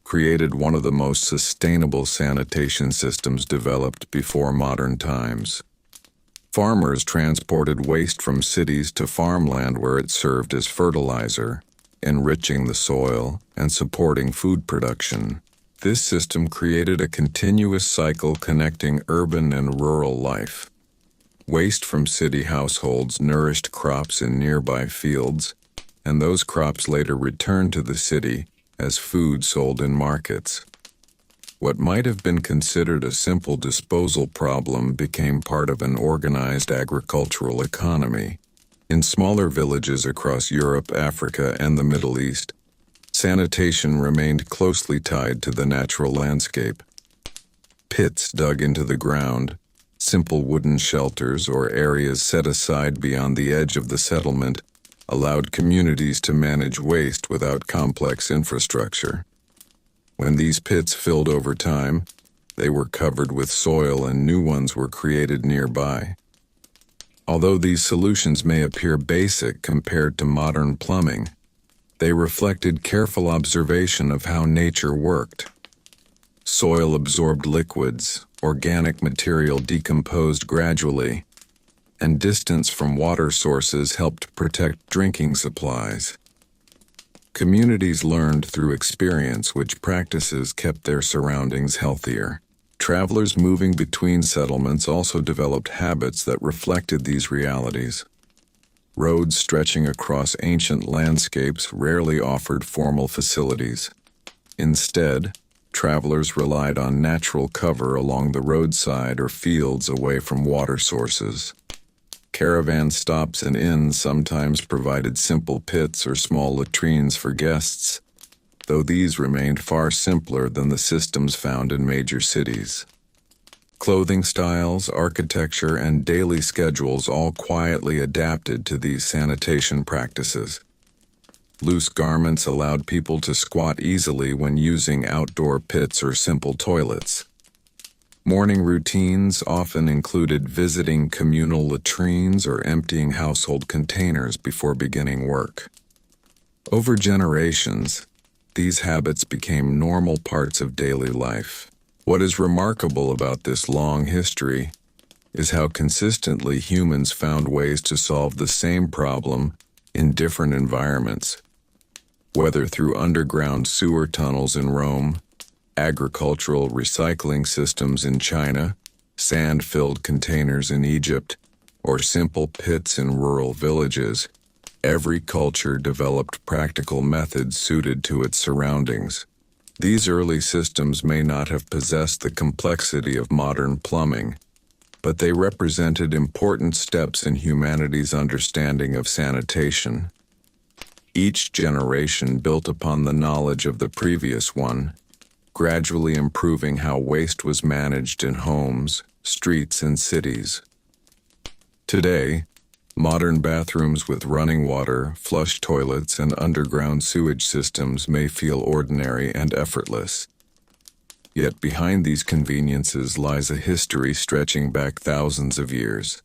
created one of the most sustainable sanitation systems developed before modern times. Farmers transported waste from cities to farmland where it served as fertilizer, enriching the soil and supporting food production. This system created a continuous cycle connecting urban and rural life. Waste from city households nourished crops in nearby fields, and those crops later returned to the city as food sold in markets. What might have been considered a simple disposal problem became part of an organized agricultural economy. In smaller villages across Europe, Africa, and the Middle East, sanitation remained closely tied to the natural landscape. Pits dug into the ground, simple wooden shelters or areas set aside beyond the edge of the settlement allowed communities to manage waste without complex infrastructure. When these pits filled over time, they were covered with soil and new ones were created nearby. Although these solutions may appear basic compared to modern plumbing, they reflected careful observation of how nature worked. Soil absorbed liquids, organic material decomposed gradually, and distance from water sources helped protect drinking supplies. Communities learned through experience which practices kept their surroundings healthier. Travelers moving between settlements also developed habits that reflected these realities. Roads stretching across ancient landscapes rarely offered formal facilities. Instead, travelers relied on natural cover along the roadside or fields away from water sources. Caravan stops and inns sometimes provided simple pits or small latrines for guests, though these remained far simpler than the systems found in major cities. Clothing styles, architecture, and daily schedules all quietly adapted to these sanitation practices. Loose garments allowed people to squat easily when using outdoor pits or simple toilets. Morning routines often included visiting communal latrines or emptying household containers before beginning work. Over generations, these habits became normal parts of daily life. What is remarkable about this long history is how consistently humans found ways to solve the same problem in different environments. Whether through underground sewer tunnels in Rome, agricultural recycling systems in China, sand-filled containers in Egypt, or simple pits in rural villages, every culture developed practical methods suited to its surroundings. These early systems may not have possessed the complexity of modern plumbing, but they represented important steps in humanity's understanding of sanitation. Each generation built upon the knowledge of the previous one, gradually improving how waste was managed in homes, streets, and cities. Today, modern bathrooms with running water, flush toilets, and underground sewage systems may feel ordinary and effortless. Yet behind these conveniences lies a history stretching back thousands of years.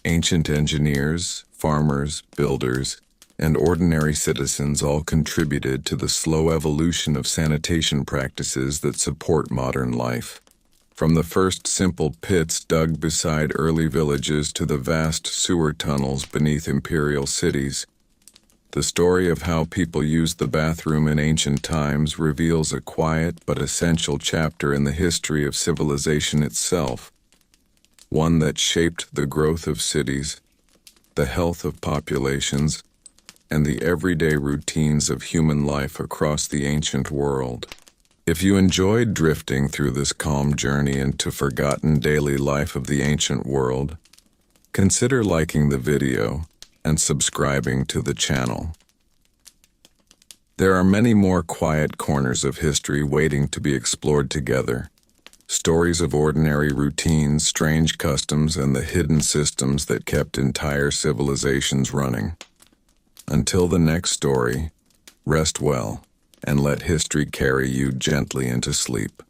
Ancient engineers, farmers, builders, and ordinary citizens all contributed to the slow evolution of sanitation practices that support modern life. From the first simple pits dug beside early villages to the vast sewer tunnels beneath imperial cities, the story of how people used the bathroom in ancient times reveals a quiet but essential chapter in the history of civilization itself, one that shaped the growth of cities, the health of populations, and the everyday routines of human life across the ancient world. If you enjoyed drifting through this calm journey into forgotten daily life of the ancient world, consider liking the video and subscribing to the channel. There are many more quiet corners of history waiting to be explored together. Stories of ordinary routines, strange customs, and the hidden systems that kept entire civilizations running. Until the next story, rest well and let history carry you gently into sleep.